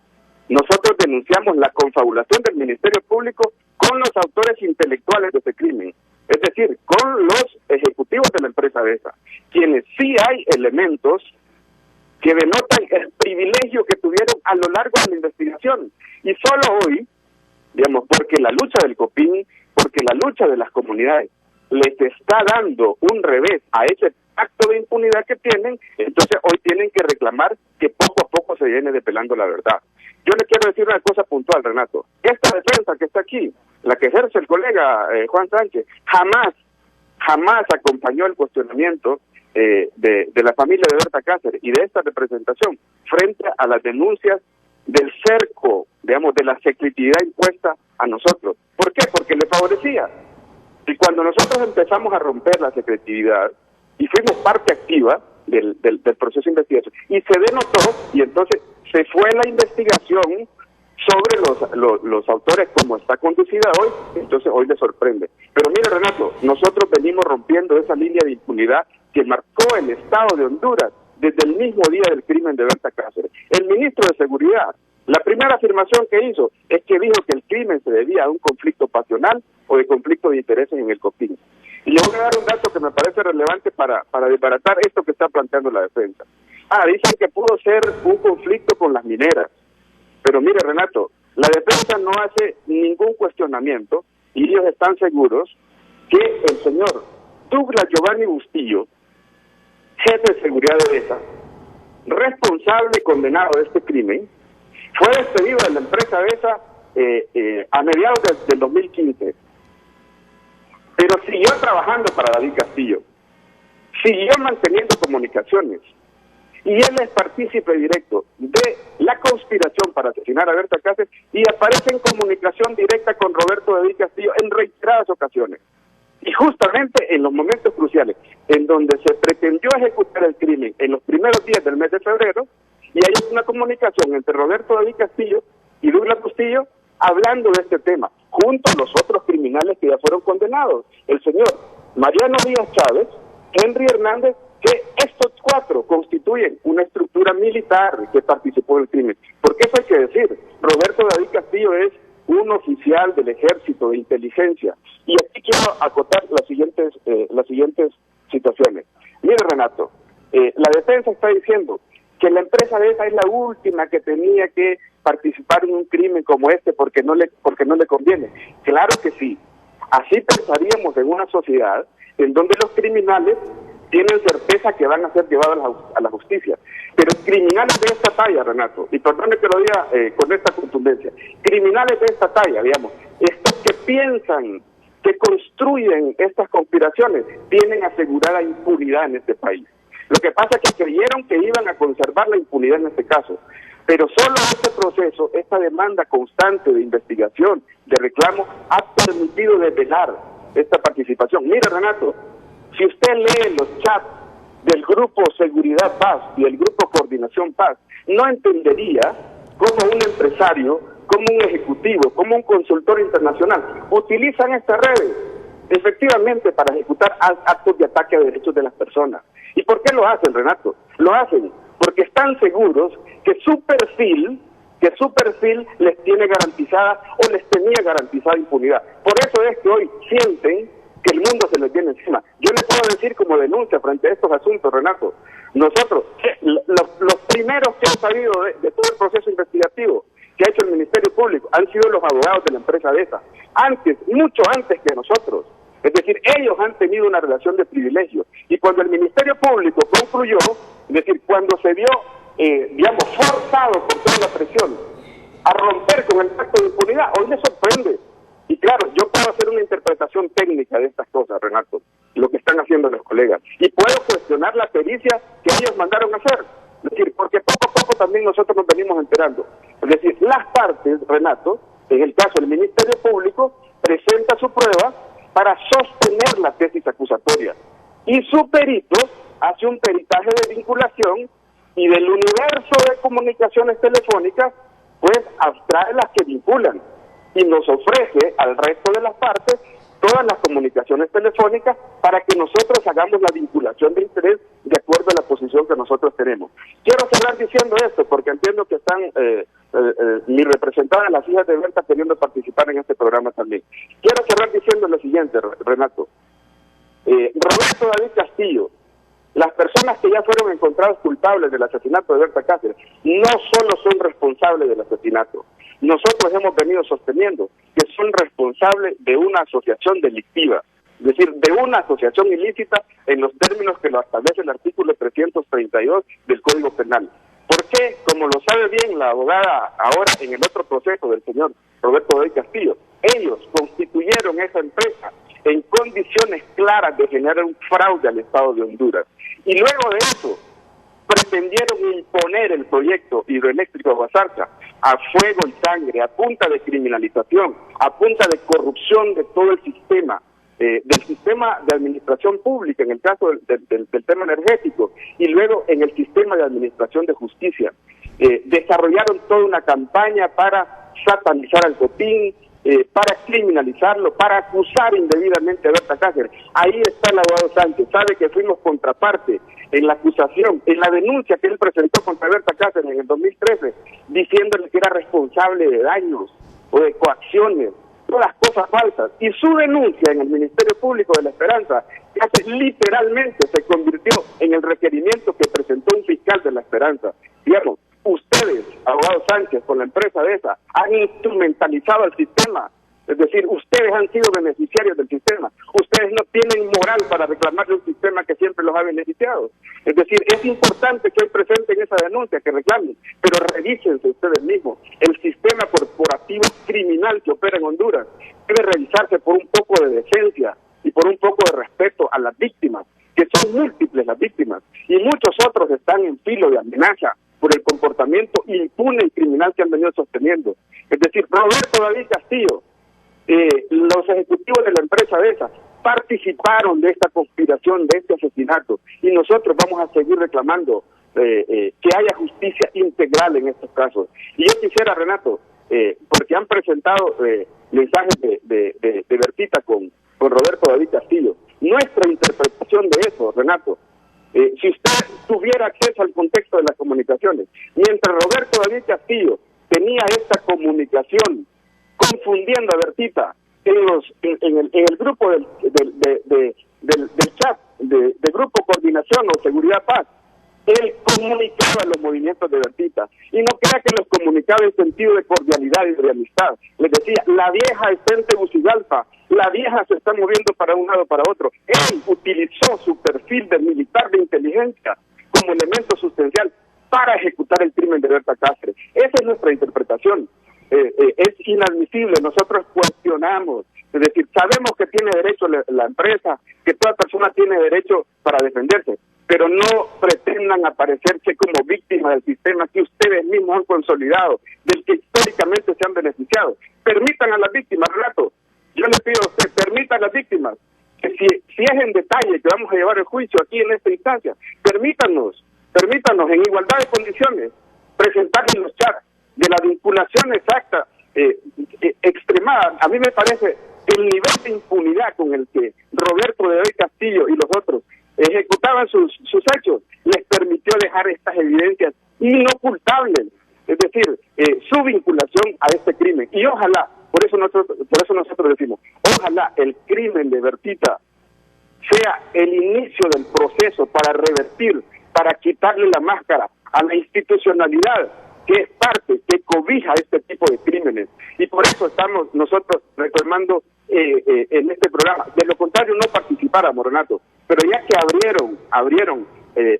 nosotros denunciamos la confabulación del Ministerio Público con los autores intelectuales de ese crimen. Es decir, con los ejecutivos de la empresa BESA, quienes sí hay elementos que denotan el privilegio que tuvieron a lo largo de la investigación. Y solo hoy, digamos, porque la lucha del COPINH, porque la lucha de las comunidades les está dando un revés a ese acto de impunidad que tienen, entonces hoy tienen que reclamar que poco a poco se viene depelando la verdad. Yo le quiero decir una cosa puntual, Renato. Esta defensa que está aquí, la que ejerce el colega Juan Sánchez, jamás acompañó el cuestionamiento de la familia de Berta Cáceres y de esta representación frente a las denuncias del cerco, digamos, de la secretividad impuesta a nosotros. ¿Por qué? Porque le favorecía. Y cuando nosotros empezamos a romper la secretividad y fuimos parte activa del proceso de investigación, y se denotó, y entonces se fue la investigación sobre los autores como está conducida hoy, entonces hoy le sorprende. Pero mire, Renato, nosotros venimos rompiendo esa línea de impunidad que marcó el Estado de Honduras desde el mismo día del crimen de Berta Cáceres. El ministro de Seguridad, la primera afirmación que hizo es que dijo que el crimen se debía a un conflicto pasional o de conflicto de intereses en el COPINH. Y le voy a dar un dato que me parece relevante para desbaratar esto que está planteando la defensa. Dicen que pudo ser un conflicto con las mineras. Pero mire, Renato, la defensa no hace ningún cuestionamiento y ellos están seguros que el señor Douglas Giovanni Bustillo, jefe de seguridad de BESA, responsable y condenado de este crimen, fue despedido de la empresa BESA a mediados del 2015. Pero siguió trabajando para David Castillo, siguió manteniendo comunicaciones, y él es partícipe directo de la conspiración para asesinar a Berta Cáceres y aparece en comunicación directa con Roberto David Castillo en reiteradas ocasiones. Y justamente en los momentos cruciales, en donde se pretendió ejecutar el crimen en los primeros días del mes de febrero, y hay una comunicación entre Roberto David Castillo y Douglas Bustillo hablando de este tema, junto a los otros criminales que ya fueron condenados, el señor Mariano Díaz Chávez, Henry Hernández, que estos cuatro constituyen una estructura militar que participó del crimen. Porque eso hay que decir, Roberto David Castillo es un oficial del ejército de inteligencia. Y aquí quiero acotar las siguientes situaciones. Mire, Renato, la defensa está diciendo que la empresa de esa es la última que tenía que participar en un crimen como este porque no le conviene. Claro que sí. Así pensaríamos en una sociedad en donde los criminales tienen certeza que van a ser llevados a la justicia. Pero criminales de esta talla, Renato, y perdone que lo diga con esta contundencia, criminales de esta talla, digamos, estos que piensan, que construyen estas conspiraciones, tienen asegurada impunidad en este país. Lo que pasa es que creyeron que iban a conservar la impunidad en este caso, pero solo este proceso, esta demanda constante de investigación, de reclamo, ha permitido desvelar esta participación. Mire, Renato, si usted lee los chats del Grupo Seguridad Paz y el Grupo Coordinación Paz, no entendería cómo un empresario, como un ejecutivo, como un consultor internacional utilizan estas redes efectivamente para ejecutar actos de ataque a derechos de las personas. ¿Y por qué lo hacen, Renato? Lo hacen porque están seguros que su perfil les tiene garantizada o les tenía garantizada impunidad. Por eso es que hoy sienten que el mundo se les viene encima. Yo les puedo decir como denuncia frente a estos asuntos, Renato, nosotros, los primeros que han sabido de todo el proceso investigativo que ha hecho el Ministerio Público han sido los abogados de la empresa DESA, mucho antes que nosotros. Es decir, ellos han tenido una relación de privilegio. Y cuando el Ministerio Público concluyó, es decir, cuando se vio, forzado por toda la presión a romper con el pacto de impunidad, hoy les sorprende. Y claro, yo puedo hacer una interpretación técnica de estas cosas, Renato, lo que están haciendo los colegas. Y puedo cuestionar la pericia que ellos mandaron a hacer. Es decir, porque poco a poco también nosotros nos venimos enterando. Es decir, las partes, Renato, en el caso del Ministerio Público, presenta su prueba para sostener la tesis acusatoria. Y su perito hace un peritaje de vinculación y del universo de comunicaciones telefónicas, pues abstrae las que vinculan y nos ofrece al resto de las partes todas las comunicaciones telefónicas para que nosotros hagamos la vinculación de interés de acuerdo a la posición que nosotros tenemos. Quiero cerrar diciendo esto porque entiendo que están mi representada, las hijas de Berta, queriendo participar en este programa también. Quiero cerrar diciendo lo siguiente, Renato. Roberto David Castillo, las personas que ya fueron encontradas culpables del asesinato de Berta Cáceres, no solo son responsables del asesinato. Nosotros hemos venido sosteniendo que son responsables de una asociación delictiva, es decir, de una asociación ilícita en los términos que lo establece el artículo 332 del Código Penal. ¿Por qué? Como lo sabe bien la abogada ahora en el otro proceso del señor Roberto David Castillo, ellos constituyeron esa empresa en condiciones claras de generar un fraude al Estado de Honduras. Y luego de eso, pretendieron imponer el proyecto hidroeléctrico de Guasarca a fuego y sangre, a punta de criminalización, a punta de corrupción de todo el sistema, del sistema de administración pública, en el caso del tema energético, y luego en el sistema de administración de justicia. Desarrollaron toda una campaña para satanizar al Cotín, para criminalizarlo, para acusar indebidamente a Berta Cáceres. Ahí está el abogado Sánchez, sabe que fuimos contraparte en la acusación, en la denuncia que él presentó contra Berta Cáceres en el 2013, diciéndole que era responsable de daños o de coacciones, todas cosas falsas. Y su denuncia en el Ministerio Público de la Esperanza, que literalmente se convirtió en el requerimiento que presentó un fiscal de la Esperanza. Digamos, ustedes, abogado Sánchez, con la empresa DESA, han instrumentalizado el sistema. Es decir, ustedes han sido beneficiarios del sistema. Ustedes no tienen moral para reclamarle un sistema que siempre los ha beneficiado. Es decir, es importante que hoy presenten esa denuncia, que reclamen, pero revísense ustedes mismos. El sistema corporativo criminal que opera en Honduras debe revisarse por un poco de decencia y por un poco de respeto a las víctimas, que son múltiples las víctimas, y muchos otros están en filo de amenaza por el comportamiento impune y criminal que han venido sosteniendo. Es decir, Roberto David Castillo, los ejecutivos de la empresa DESA participaron de esta conspiración, de este asesinato, y nosotros vamos a seguir reclamando que haya justicia integral en estos casos. Y yo quisiera, Renato, porque han presentado mensajes de Bertita con Roberto David Castillo, nuestra interpretación de eso, Renato, si usted tuviera acceso al contexto de las comunicaciones, mientras Roberto David Castillo tenía esta comunicación confundiendo a Bertita en el grupo del chat de Grupo Coordinación o Seguridad Paz, él comunicaba los movimientos de Bertita, y no crea que los comunicaba en sentido de cordialidad y de amistad. Les decía, la vieja está en Tegucigalpa, la vieja se está moviendo para un lado para otro. Él utilizó su perfil de militar de inteligencia como elemento sustancial para ejecutar el crimen de Berta Cáceres. Esa es nuestra interpretación. Es inadmisible, nosotros cuestionamos, es decir, sabemos que tiene derecho la empresa, que toda persona tiene derecho para defenderse, pero no pretendan aparecerse como víctimas del sistema que ustedes mismos han consolidado, del que históricamente se han beneficiado. Permitan a las víctimas, Renato, yo le pido a usted, permitan a las víctimas, que si es en detalle que vamos a llevar el juicio aquí en esta instancia, permítanos en igualdad de condiciones presentarles los chats, de la vinculación exacta, extremada. A mí me parece el nivel de impunidad con el que Roberto de Hoy Castillo y los otros ejecutaban sus hechos les permitió dejar estas evidencias inocultables, es decir, su vinculación a este crimen. Y ojalá, por eso nosotros decimos, ojalá el crimen de Bertita sea el inicio del proceso para revertir, para quitarle la máscara a la institucionalidad que es parte, que cobija este tipo de crímenes. Y por eso estamos nosotros reclamando en este programa. De lo contrario no participáramos, Renato. Pero ya que abrieron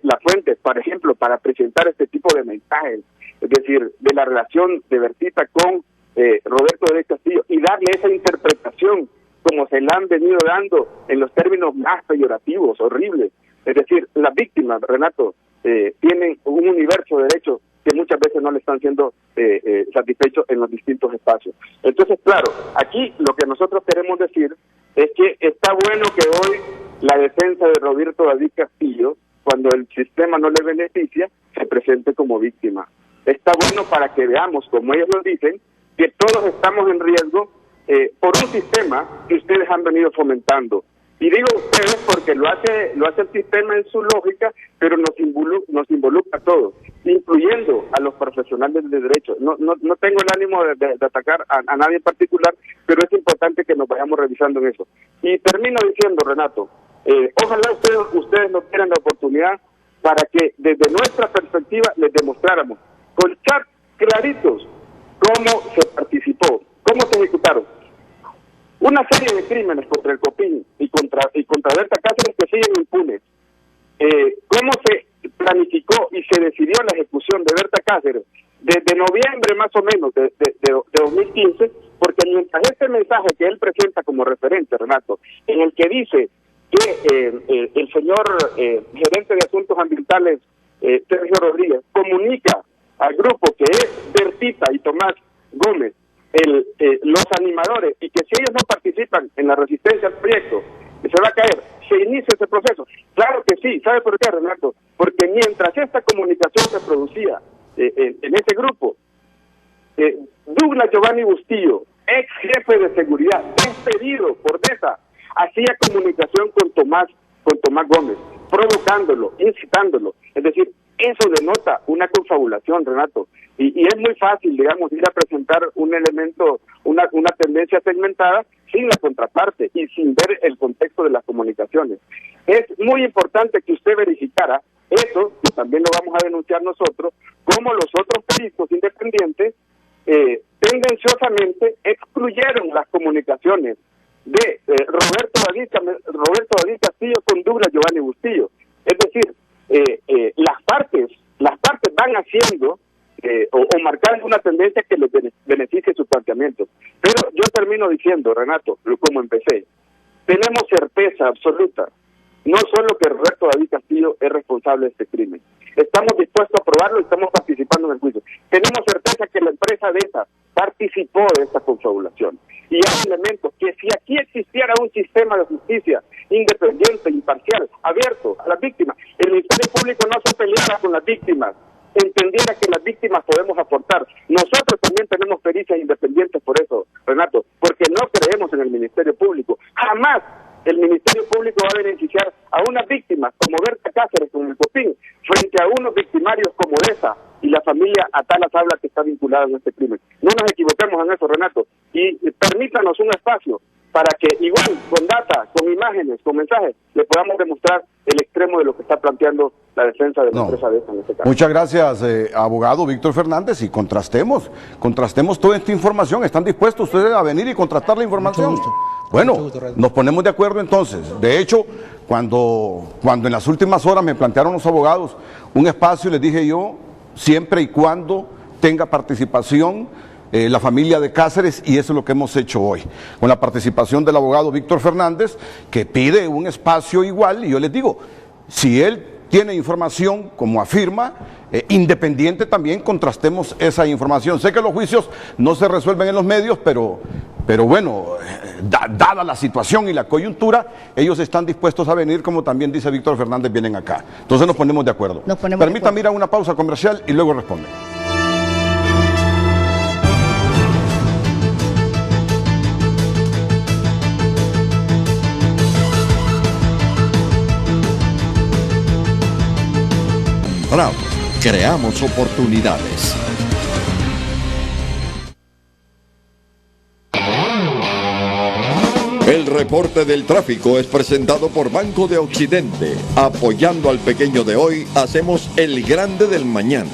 la fuente, por ejemplo, para presentar este tipo de mensajes, es decir, de la relación de Bertita con Roberto de Castillo, y darle esa interpretación como se la han venido dando en los términos más peyorativos, horribles. Es decir, las víctimas, Renato, tienen un universo de derechos que muchas veces no le están siendo satisfechos en los distintos espacios. Entonces, claro, aquí lo que nosotros queremos decir es que está bueno que hoy la defensa de Roberto David Castillo, cuando el sistema no le beneficia, se presente como víctima. Está bueno para que veamos, como ellos lo dicen, que todos estamos en riesgo por un sistema que ustedes han venido fomentando. Y digo ustedes porque lo hace el sistema en su lógica, pero nos involucra a todos, incluyendo a los profesionales de derecho. No tengo el ánimo de atacar a nadie en particular, pero es importante que nos vayamos revisando en eso. Y termino diciendo, Renato, ojalá ustedes nos dieran la oportunidad para que desde nuestra perspectiva les demostráramos con chats claritos cómo se participó, cómo se ejecutaron una serie de crímenes contra el Copín y contra Berta Cáceres que siguen impunes. Cómo se planificó y se decidió la ejecución de Berta Cáceres desde noviembre más o menos de 2015, porque mientras este mensaje que él presenta como referente, Renato, en el que dice que el señor gerente de asuntos ambientales, Sergio Rodríguez, comunica al grupo que es Bertita y Tomás Gómez, los animadores, y que si ellos no participan en la resistencia al proyecto, se va a caer, se inicia ese proceso. Claro que sí, ¿sabe por qué, Renato? Porque mientras esta comunicación se producía en ese grupo, Douglas Giovanni Bustillo, ex jefe de seguridad, despedido por DESA, hacía comunicación con Tomás Gómez, provocándolo, incitándolo. Es decir, eso denota una confabulación, Renato. Y es muy fácil, digamos, ir a presentar un elemento, una tendencia segmentada sin la contraparte y sin ver el contexto de las comunicaciones. Es muy importante que usted verificara eso, que también lo vamos a denunciar nosotros, como los otros peritos independientes tendenciosamente excluyeron las comunicaciones de Roberto David Castillo con Douglas Giovanni Bustillo. Es decir, las partes van haciendo o marcando una tendencia que les beneficie su planteamiento. Pero yo termino diciendo, Renato, como empecé, tenemos certeza absoluta, no solo que Roberto David Castillo es responsable de este crimen. Estamos dispuestos a probarlo y estamos participando en el juicio. Tenemos certeza que la empresa DESA participó de esta confabulación. Y hay elementos que si aquí existiera un sistema de justicia independiente, imparcial, abierto a las víctimas, el Ministerio Público no se peleara con las víctimas, entendiera que las víctimas podemos aportar. Nosotros también tenemos pericias independientes por eso, Renato, porque no creemos en el Ministerio Público. Jamás el Ministerio Público va a beneficiar a unas víctimas como Berta Cáceres con el Copín frente a unos victimarios como esa y la familia Atala Sabla que está vinculada en este crimen. No nos equivoquemos en eso, Renato, y permítanos un espacio para que igual, con data, con imágenes, con mensajes, le podamos demostrar el extremo de lo que está planteando la defensa de la empresa DESA en este caso. Muchas gracias, abogado Víctor Fernández, y contrastemos toda esta información. ¿Están dispuestos ustedes a venir y contrastar la información? Bueno, nos ponemos de acuerdo entonces. De hecho, cuando en las últimas horas me plantearon los abogados un espacio, les dije yo, siempre y cuando tenga participación la familia de Cáceres, y eso es lo que hemos hecho hoy, con la participación del abogado Víctor Fernández, que pide un espacio igual, y yo les digo, si él tiene información, como afirma, independiente también, contrastemos esa información. Sé que los juicios no se resuelven en los medios, pero bueno, dada la situación y la coyuntura, ellos están dispuestos a venir, como también dice Víctor Fernández, vienen acá. Entonces nos ponemos de acuerdo. Permítanme ir a una pausa comercial y luego responden. RAV, creamos oportunidades. El reporte del tráfico es presentado por Banco de Occidente. Apoyando al pequeño de hoy, hacemos el grande del mañana.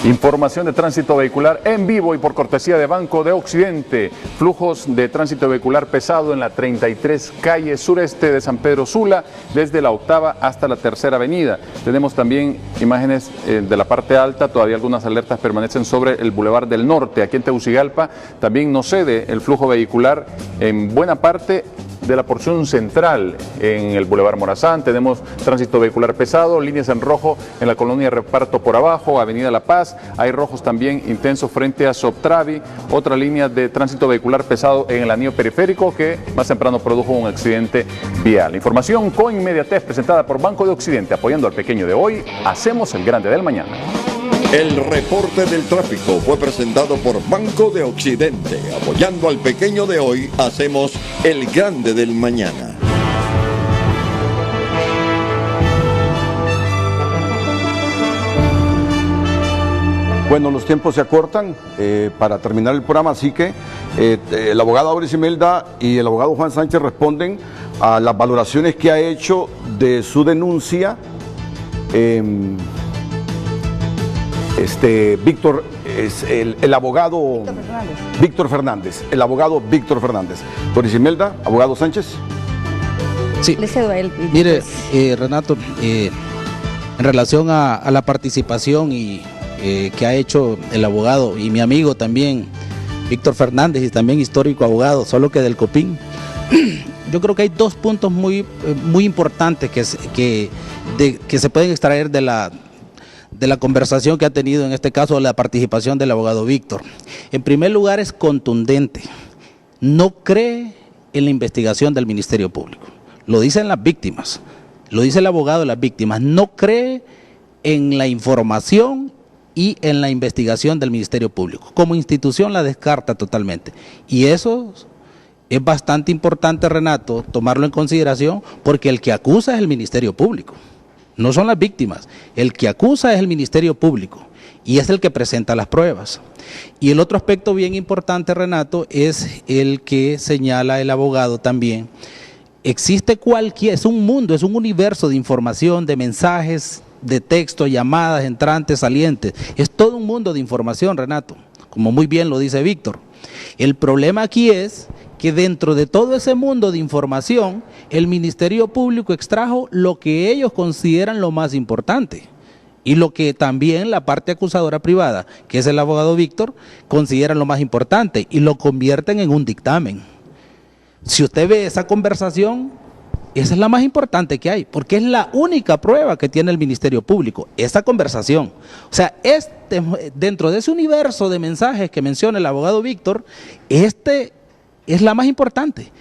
Información de tránsito vehicular en vivo y por cortesía de Banco de Occidente. Flujos de tránsito vehicular pesado en la 33 calle sureste de San Pedro Sula, desde la 8ª hasta la 3ª avenida. Tenemos también imágenes de la parte alta, todavía algunas alertas permanecen sobre el Boulevard del Norte. Aquí en Tegucigalpa también no cede el flujo vehicular en buena parte de la porción central en el Boulevard Morazán. Tenemos tránsito vehicular pesado, líneas en rojo en la colonia Reparto por abajo, Avenida La Paz. Hay rojos también intensos frente a Soptravi. Otra línea de tránsito vehicular pesado en el anillo periférico que más temprano produjo un accidente vial. Información con inmediatez presentada por Banco de Occidente. Apoyando al pequeño de hoy, hacemos el grande del mañana. El reporte del tráfico fue presentado por Banco de Occidente. Apoyando al pequeño de hoy, hacemos el grande del mañana. Bueno, los tiempos se acortan para terminar el programa, así que el abogado Auris Imelda y el abogado Juan Sánchez responden a las valoraciones que ha hecho de su denuncia Víctor, es el abogado Víctor Fernández, el abogado Víctor Fernández. Auris Imelda, abogado Sánchez. Sí, Le cedo a él. mire, Renato, en relación a la participación que ha hecho el abogado y mi amigo también, Víctor Fernández, y también histórico abogado, solo que del COPIN, yo creo que hay dos puntos muy importantes que se pueden extraer de la conversación que ha tenido, en este caso, la participación del abogado Víctor. En primer lugar, es contundente. No cree en la investigación del Ministerio Público. Lo dicen las víctimas, lo dice el abogado de las víctimas. No cree en la información y en la investigación del Ministerio Público. Como institución la descarta totalmente. Y eso es bastante importante, Renato, tomarlo en consideración, porque el que acusa es el Ministerio Público. No son las víctimas. El que acusa es el Ministerio Público y es el que presenta las pruebas. Y el otro aspecto bien importante, Renato, es el que señala el abogado también. Existe es un mundo, es un universo de información, de mensajes, de texto, llamadas, entrantes, salientes. Es todo un mundo de información, Renato, como muy bien lo dice Víctor. El problema aquí es que dentro de todo ese mundo de información, el Ministerio Público extrajo lo que ellos consideran lo más importante y lo que también la parte acusadora privada, que es el abogado Víctor, considera lo más importante y lo convierten en un dictamen. Si usted ve esa conversación, esa es la más importante que hay, porque es la única prueba que tiene el Ministerio Público, esa conversación. O sea, dentro de ese universo de mensajes que menciona el abogado Víctor, es la más importante.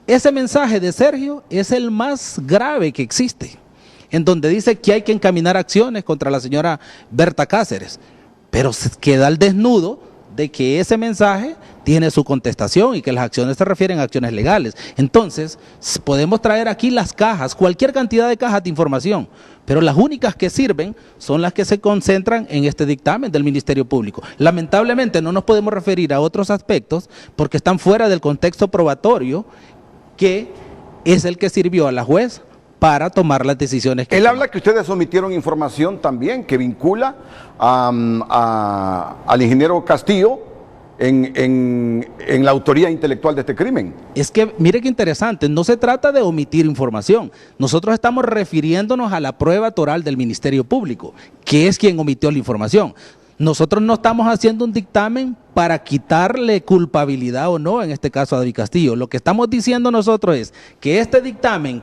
Ese mensaje de Sergio es el más grave que existe, en donde dice que hay que encaminar acciones contra la señora Berta Cáceres, pero se queda al desnudo de que ese mensaje tiene su contestación y que las acciones se refieren a acciones legales. Entonces, podemos traer aquí las cajas, cualquier cantidad de cajas de información, pero las únicas que sirven son las que se concentran en este dictamen del Ministerio Público. Lamentablemente no nos podemos referir a otros aspectos porque están fuera del contexto probatorio, que es el que sirvió a la juez para tomar las decisiones que Él habla que ustedes omitieron información también que vincula al ingeniero Castillo en la autoría intelectual de este crimen. Es que, mire qué interesante, no se trata de omitir información. Nosotros estamos refiriéndonos a la prueba toral del Ministerio Público, que es quien omitió la información. Nosotros no estamos haciendo un dictamen para quitarle culpabilidad o no, en este caso a David Castillo. Lo que estamos diciendo nosotros es que este dictamen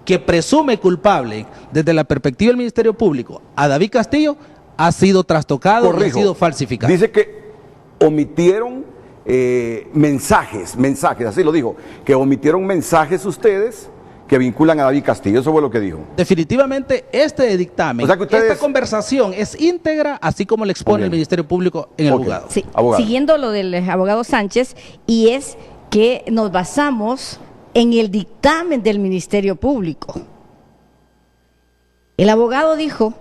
que presume culpable desde la perspectiva del Ministerio Público a David Castillo ha sido trastocado y ha sido falsificado. Dice que omitieron mensajes, así lo dijo, que omitieron mensajes ustedes que vinculan a David Castillo, eso fue lo que dijo. Definitivamente este dictamen, o sea que ustedes... esta conversación es íntegra, así como le expone el Ministerio Público en el juzgado. Sí, siguiendo lo del abogado Sánchez, y es que nos basamos en el dictamen del Ministerio Público. El abogado dijo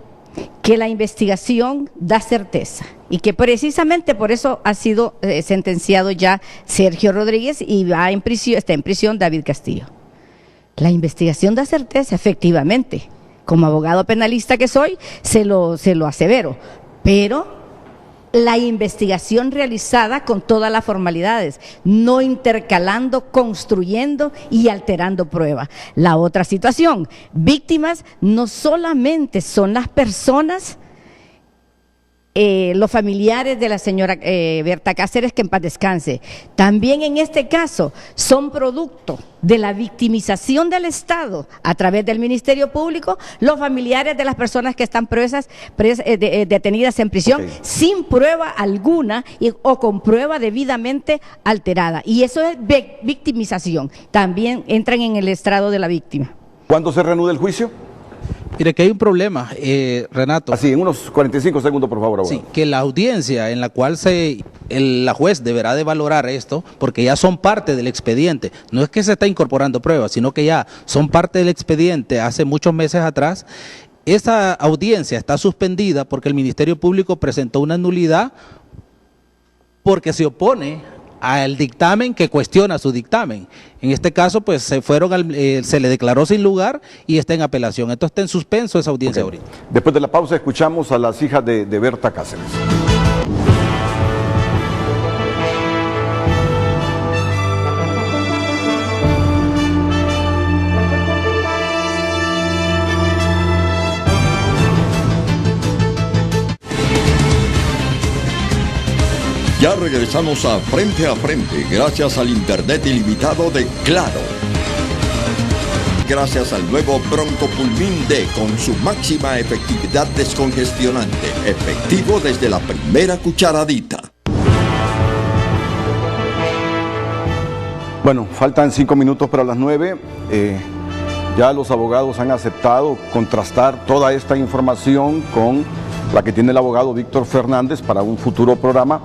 que la investigación da certeza y que precisamente por eso ha sido sentenciado ya Sergio Rodríguez y va en prisión, está en prisión David Castillo. La investigación da certeza, efectivamente. Como abogado penalista que soy, se lo asevero, pero la investigación realizada con todas las formalidades, no intercalando, construyendo y alterando pruebas. La otra situación, víctimas no solamente son las personas, los familiares de la señora Berta Cáceres, que en paz descanse, también en este caso son producto de la victimización del Estado a través del Ministerio Público, los familiares de las personas que están detenidas en prisión sin prueba alguna o con prueba debidamente alterada. Y eso es victimización. También entran en el estrado de la víctima. ¿Cuándo se reanuda el juicio? Mire que hay un problema, Renato. Así, en unos 45 segundos, por favor, abogado. Sí, que la audiencia en la cual la juez deberá de valorar esto, porque ya son parte del expediente. No es que se está incorporando pruebas, sino que ya son parte del expediente hace muchos meses atrás. Esa audiencia está suspendida porque el Ministerio Público presentó una nulidad porque se opone al dictamen que cuestiona su dictamen. En este caso, pues se le declaró sin lugar y está en apelación. Entonces está en suspenso esa audiencia ahorita. Después de la pausa escuchamos a las hijas de Berta Cáceres. Ya regresamos a Frente, gracias al internet ilimitado de Claro. Gracias al nuevo Bronco Pulmín D con su máxima efectividad descongestionante, efectivo desde la primera cucharadita. Bueno, faltan 5 minutos para las 9. Ya los abogados han aceptado contrastar toda esta información con la que tiene el abogado Víctor Fernández para un futuro programa.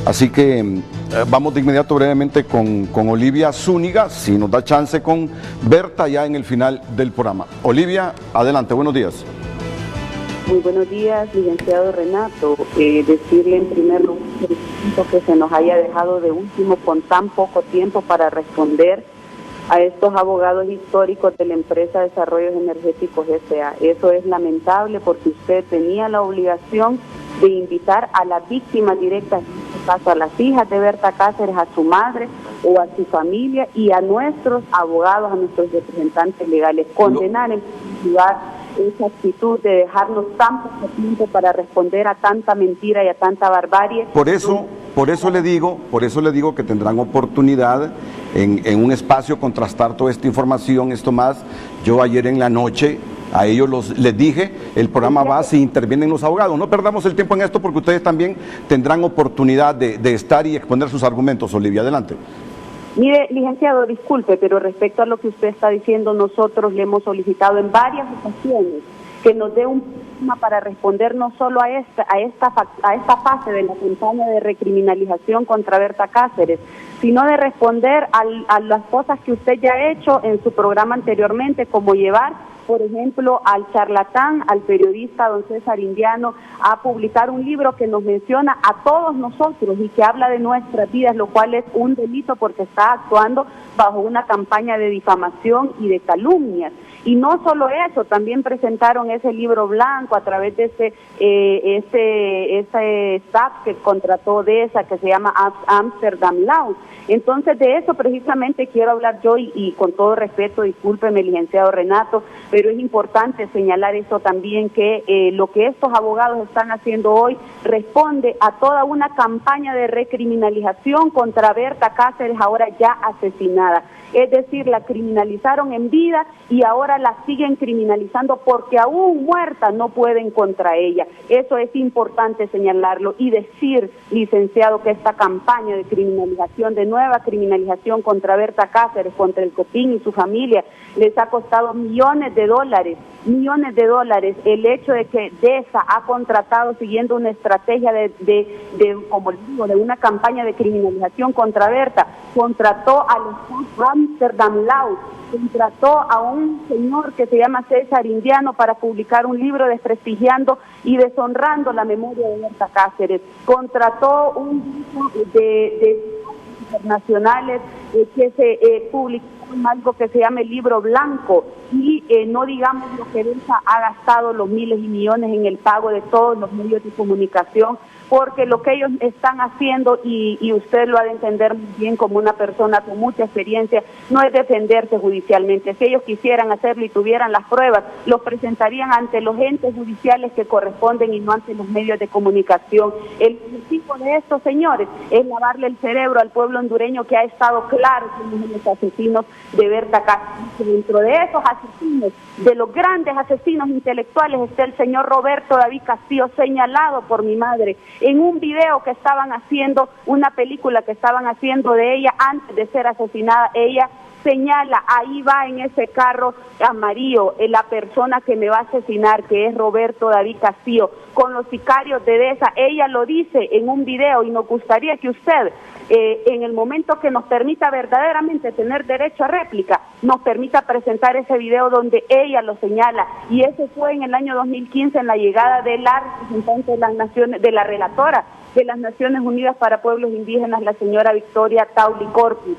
Así que vamos de inmediato brevemente con Olivia Zúñiga, si nos da chance, con Berta ya en el final del programa. Olivia, adelante, buenos días. Muy buenos días, licenciado Renato. Decirle en primer lugar que se nos haya dejado de último con tan poco tiempo para responder a estos abogados históricos de la empresa Desarrollos Energéticos S.A. Eso es lamentable porque usted tenía la obligación de invitar a las víctimas directas, en este caso a las hijas de Berta Cáceres, a su madre o a su familia y a nuestros abogados, a nuestros representantes legales. Condenar en lugar esa actitud de dejarnos tan poco tiempo para responder a tanta mentira y a tanta barbarie. Por eso le digo que tendrán oportunidad en un espacio contrastar toda esta información, esto más. Yo ayer en la noche a ellos les dije, el programa va si intervienen los abogados. No perdamos el tiempo en esto porque ustedes también tendrán oportunidad de estar y exponer sus argumentos. Olivia, adelante. Mire, licenciado, disculpe, pero respecto a lo que usted está diciendo, nosotros le hemos solicitado en varias ocasiones que nos dé un programa para responder no solo a esta fase de la campaña de recriminalización contra Berta Cáceres, sino de responder a las cosas que usted ya ha hecho en su programa anteriormente, como llevar, por ejemplo, al charlatán, al periodista don César Indiano, a publicar un libro que nos menciona a todos nosotros y que habla de nuestras vidas, lo cual es un delito porque está actuando bajo una campaña de difamación y de calumnias. Y no solo eso, también presentaron ese libro blanco a través de ese staff que contrató de esa que se llama Amsterdam Law. Entonces de eso precisamente quiero hablar yo y con todo respeto, discúlpeme, licenciado Renato, pero es importante señalar eso también, que lo que estos abogados están haciendo hoy responde a toda una campaña de recriminalización contra Berta Cáceres, ahora ya asesinada. Es decir, la criminalizaron en vida y ahora la siguen criminalizando porque aún muerta no pueden contra ella. Eso es importante señalarlo y decir, licenciado, que esta campaña de criminalización, de nueva criminalización contra Berta Cáceres, contra el Copín y su familia, les ha costado millones de dólares, el hecho de que DESA ha contratado, siguiendo una estrategia como digo, de una campaña de criminalización contra Berta, contrató al Amsterdam Law, contrató a un señor que se llama César Indiano para publicar un libro desprestigiando y deshonrando la memoria de Berta Cáceres, contrató un grupo de internacionales que se publicaron algo que se llama el libro blanco, y no digamos lo que DESA ha gastado los miles y millones en el pago de todos los medios de comunicación, porque lo que ellos están haciendo, y usted lo ha de entender muy bien como una persona con mucha experiencia, no es defenderse judicialmente. Si ellos quisieran hacerlo y tuvieran las pruebas, los presentarían ante los entes judiciales que corresponden y no ante los medios de comunicación. El objetivo de estos señores es lavarle el cerebro al pueblo hondureño, que ha estado claro que son los asesinos de Berta Cáceres. Dentro de esos asesinos, de los grandes asesinos intelectuales, está el señor Roberto David Castillo, señalado por mi madre en un video que estaban haciendo, una película que estaban haciendo de ella antes de ser asesinada. Ella señala, ahí va en ese carro amarillo, la persona que me va a asesinar, que es Roberto David Castillo, con los sicarios de DESA. Ella lo dice en un video, y nos gustaría que usted, en el momento que nos permita verdaderamente tener derecho a réplica, nos permita presentar ese video donde ella lo señala. Y ese fue en el año 2015, en la llegada de la representante de las Naciones, de la relatora de las Naciones Unidas para Pueblos Indígenas, la señora Victoria Tauli Corpus.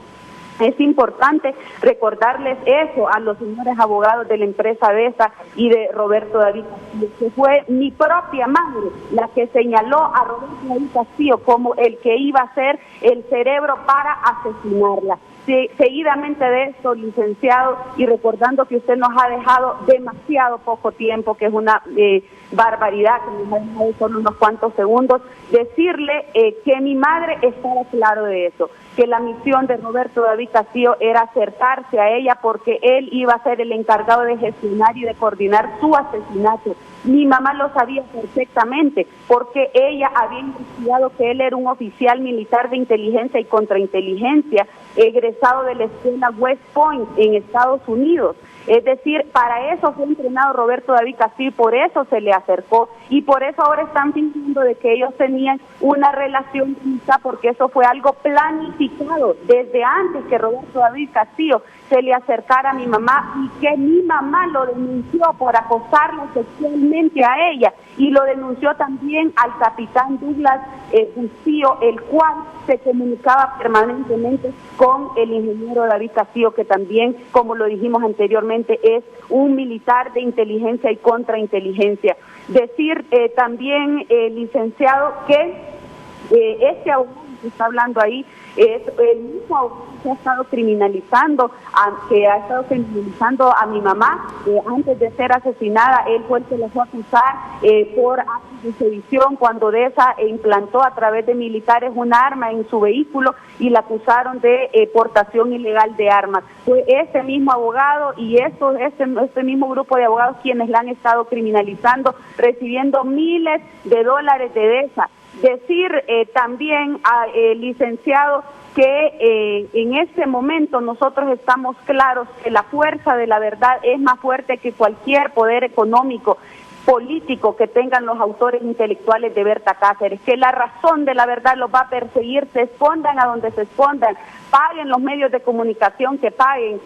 Es importante recordarles eso a los señores abogados de la empresa DESA y de Roberto David Castillo, que fue mi propia madre la que señaló a Roberto David Castillo como el que iba a ser el cerebro para asesinarla. Seguidamente de esto, licenciado, y recordando que usted nos ha dejado demasiado poco tiempo, que es una barbaridad, que nos ha dejado solo unos cuantos segundos, decirle que mi madre estaba claro de eso, que la misión de Roberto David Castillo era acercarse a ella porque él iba a ser el encargado de gestionar y de coordinar su asesinato. Mi mamá lo sabía perfectamente porque ella había investigado que él era un oficial militar de inteligencia y contrainteligencia egresado de la escuela West Point en Estados Unidos. Es decir, para eso fue entrenado Roberto David Castillo y por eso se le acercó, y por eso ahora están fingiendo de que ellos tenían una relación quizá, porque eso fue algo planificado desde antes que Roberto David Castillo se le acercara a mi mamá, y que mi mamá lo denunció por acosarla sexualmente a ella, y lo denunció también al capitán Douglas Bustillo, el cual se comunicaba permanentemente con el ingeniero David Castillo, que también, como lo dijimos anteriormente, es un militar de inteligencia y contrainteligencia. Decir también, licenciado, que este abogado que está hablando ahí es el mismo abogado que ha estado criminalizando a mi mamá antes de ser asesinada. Él fue el que la fue a acusar por actos de sedición cuando DESA implantó a través de militares un arma en su vehículo y la acusaron de portación ilegal de armas. Fue ese mismo abogado y este mismo grupo de abogados quienes la han estado criminalizando, recibiendo miles de dólares de DESA. Decir también, licenciado, que en este momento nosotros estamos claros que la fuerza de la verdad es más fuerte que cualquier poder económico, político que tengan los autores intelectuales de Berta Cáceres, que la razón de la verdad los va a perseguir, se escondan a donde se escondan, paguen los medios de comunicación que paguen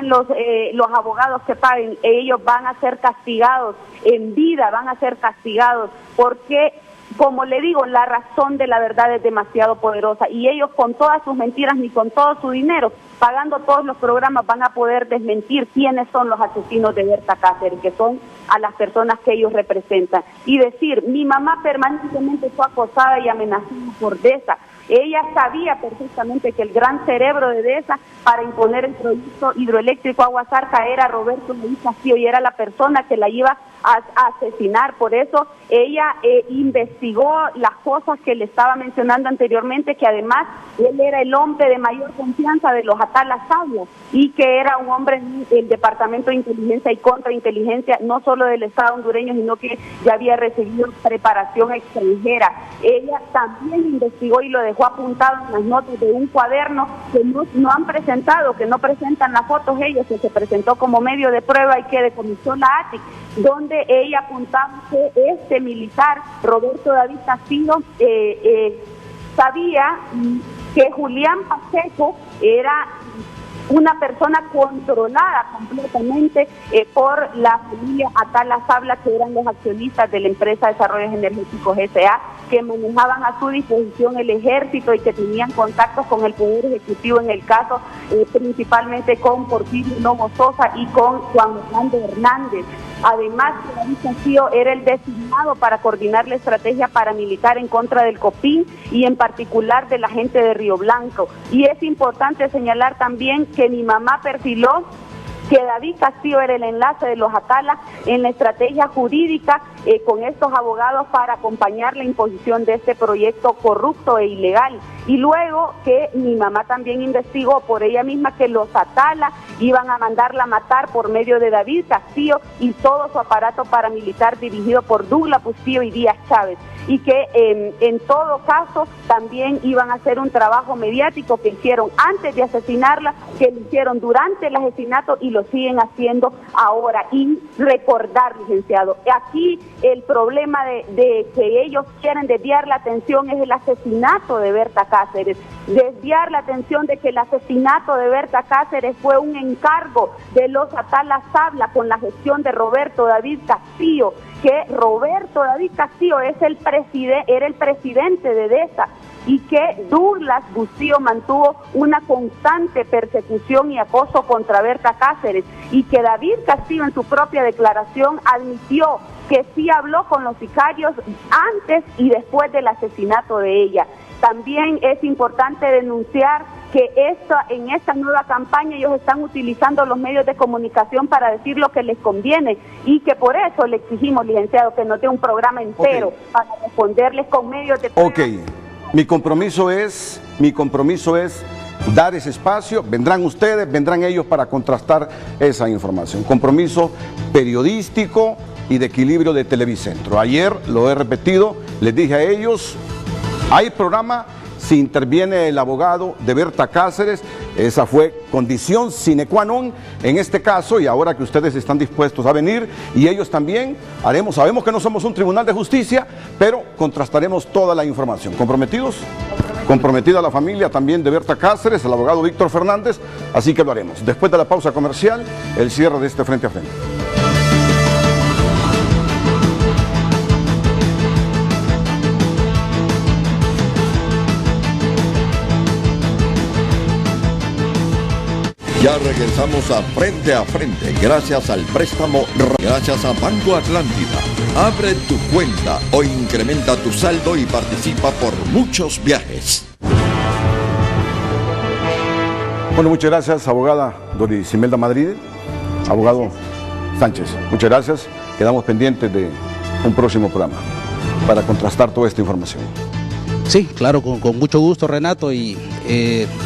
los abogados que paguen, ellos van a ser castigados en vida, van a ser castigados porque, como le digo, la razón de la verdad es demasiado poderosa y ellos con todas sus mentiras ni con todo su dinero, pagando todos los programas, van a poder desmentir quiénes son los asesinos de Berta Cáceres, que son a las personas que ellos representan. Y decir, mi mamá permanentemente fue acosada y amenazada por DESA. Ella sabía perfectamente que el gran cerebro de DESA para imponer el proyecto hidroeléctrico Aguasarca era Roberto David Castillo y era la persona que la iba a asesinar. Por eso ella investigó las cosas que le estaba mencionando anteriormente, que además él era el hombre de mayor confianza de los Atalas Sabios y que era un hombre del Departamento de Inteligencia y Contrainteligencia, no solo del Estado hondureño, sino que ya había recibido preparación extranjera. ella también investigó y lo dejó apuntado en las notas de un cuaderno que no han presentado, que no presentan las fotos ellos, que se presentó como medio de prueba y que decomisó la ATIC, donde ella apuntaba que este militar, Roberto David Castillo, sabía que Julián Pacheco era una persona controlada completamente por la familia Atala Sabla, que eran los accionistas de la empresa Desarrollos Energéticos S.A., que manejaban a su disposición el ejército y que tenían contactos con el Poder Ejecutivo en el caso, principalmente con Porfirio Lobo Sosa y con Juan Orlando Hernández. Además, David Castillo era el designado para coordinar la estrategia paramilitar en contra del COPIN y en particular de la gente de Río Blanco. Y es importante señalar también que mi mamá perfiló que David Castillo era el enlace de los Atala en la estrategia jurídica con estos abogados para acompañar la imposición de este proyecto corrupto e ilegal. Y luego que mi mamá también investigó por ella misma que los Atala iban a mandarla a matar por medio de David Castillo y todo su aparato paramilitar dirigido por Douglas Bustillo y Díaz Chávez. Y que en todo caso también iban a hacer un trabajo mediático que hicieron antes de asesinarla, que lo hicieron durante el asesinato y lo siguen haciendo ahora. Y recordar, licenciado, aquí el problema de que ellos quieren desviar la atención es el asesinato de Berta Cáceres. Desviar la atención de que el asesinato de Berta Cáceres fue un encargo de los Atala Sabla con la gestión de Roberto David Castillo, que Roberto David Castillo era el presidente de DESA y que Douglas Bustillo mantuvo una constante persecución y acoso contra Berta Cáceres y que David Castillo en su propia declaración admitió que sí habló con los sicarios antes y después del asesinato de ella. También es importante denunciar que en esta nueva campaña ellos están utilizando los medios de comunicación para decir lo que les conviene y que por eso le exigimos, licenciado, que nos dé un programa entero para responderles con medios de prueba. Mi compromiso es dar ese espacio, vendrán ustedes, vendrán ellos para contrastar esa información. Compromiso periodístico y de equilibrio de Televicentro. Ayer, lo he repetido, les dije a ellos, hay programa si interviene el abogado de Berta Cáceres, esa fue condición sine qua non en este caso, y ahora que ustedes están dispuestos a venir y ellos también, sabemos que no somos un tribunal de justicia, pero contrastaremos toda la información. ¿Comprometidos? Comprometida la familia también de Berta Cáceres, el abogado Víctor Fernández, así que lo haremos. Después de la pausa comercial, el cierre de este Frente a Frente. Ya regresamos a Frente, gracias al préstamo, gracias a Banco Atlántida. Abre tu cuenta o incrementa tu saldo y participa por muchos viajes. Bueno, muchas gracias, abogada Doris Imelda Madrid, abogado Sánchez. Muchas gracias. Quedamos pendientes de un próximo programa para contrastar toda esta información. Sí, claro, con mucho gusto, Renato, y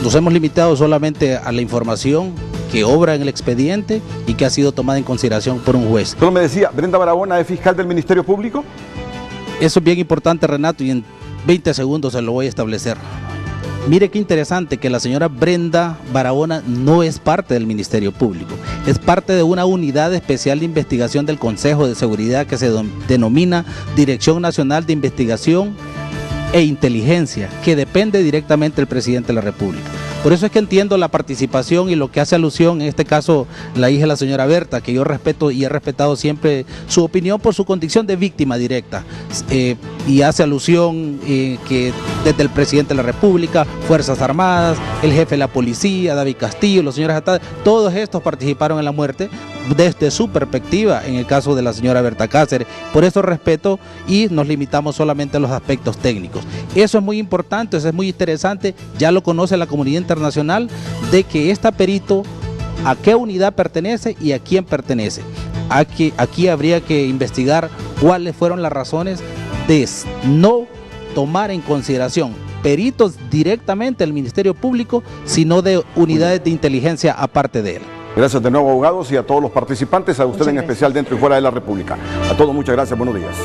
nos hemos limitado solamente a la información que obra en el expediente y que ha sido tomada en consideración por un juez. Solo me decía, ¿Brenda Barahona es fiscal del Ministerio Público? Eso es bien importante, Renato, y en 20 segundos se lo voy a establecer. Mire qué interesante que la señora Brenda Barahona no es parte del Ministerio Público, es parte de una unidad especial de investigación del Consejo de Seguridad que se denomina Dirección Nacional de Investigación e Inteligencia, que depende directamente del presidente de la República. Por eso es que entiendo la participación y lo que hace alusión, en este caso la hija de la señora Berta, que yo respeto y he respetado siempre su opinión por su condición de víctima directa, y hace alusión que desde el presidente de la República, Fuerzas Armadas, el jefe de la policía, David Castillo, los señores Atala, todos estos participaron en la muerte desde su perspectiva en el caso de la señora Berta Cáceres. Por eso respeto y nos limitamos solamente a los aspectos técnicos. Eso es muy importante, eso es muy interesante, ya lo conoce la comunidad internacional, de que este perito a qué unidad pertenece y a quién pertenece. Aquí habría que investigar cuáles fueron las razones de no tomar en consideración peritos directamente del Ministerio Público, sino de unidades de inteligencia aparte de él. Gracias de nuevo, abogados, y a todos los participantes, a usted en especial dentro y fuera de la República. A todos muchas gracias, buenos días.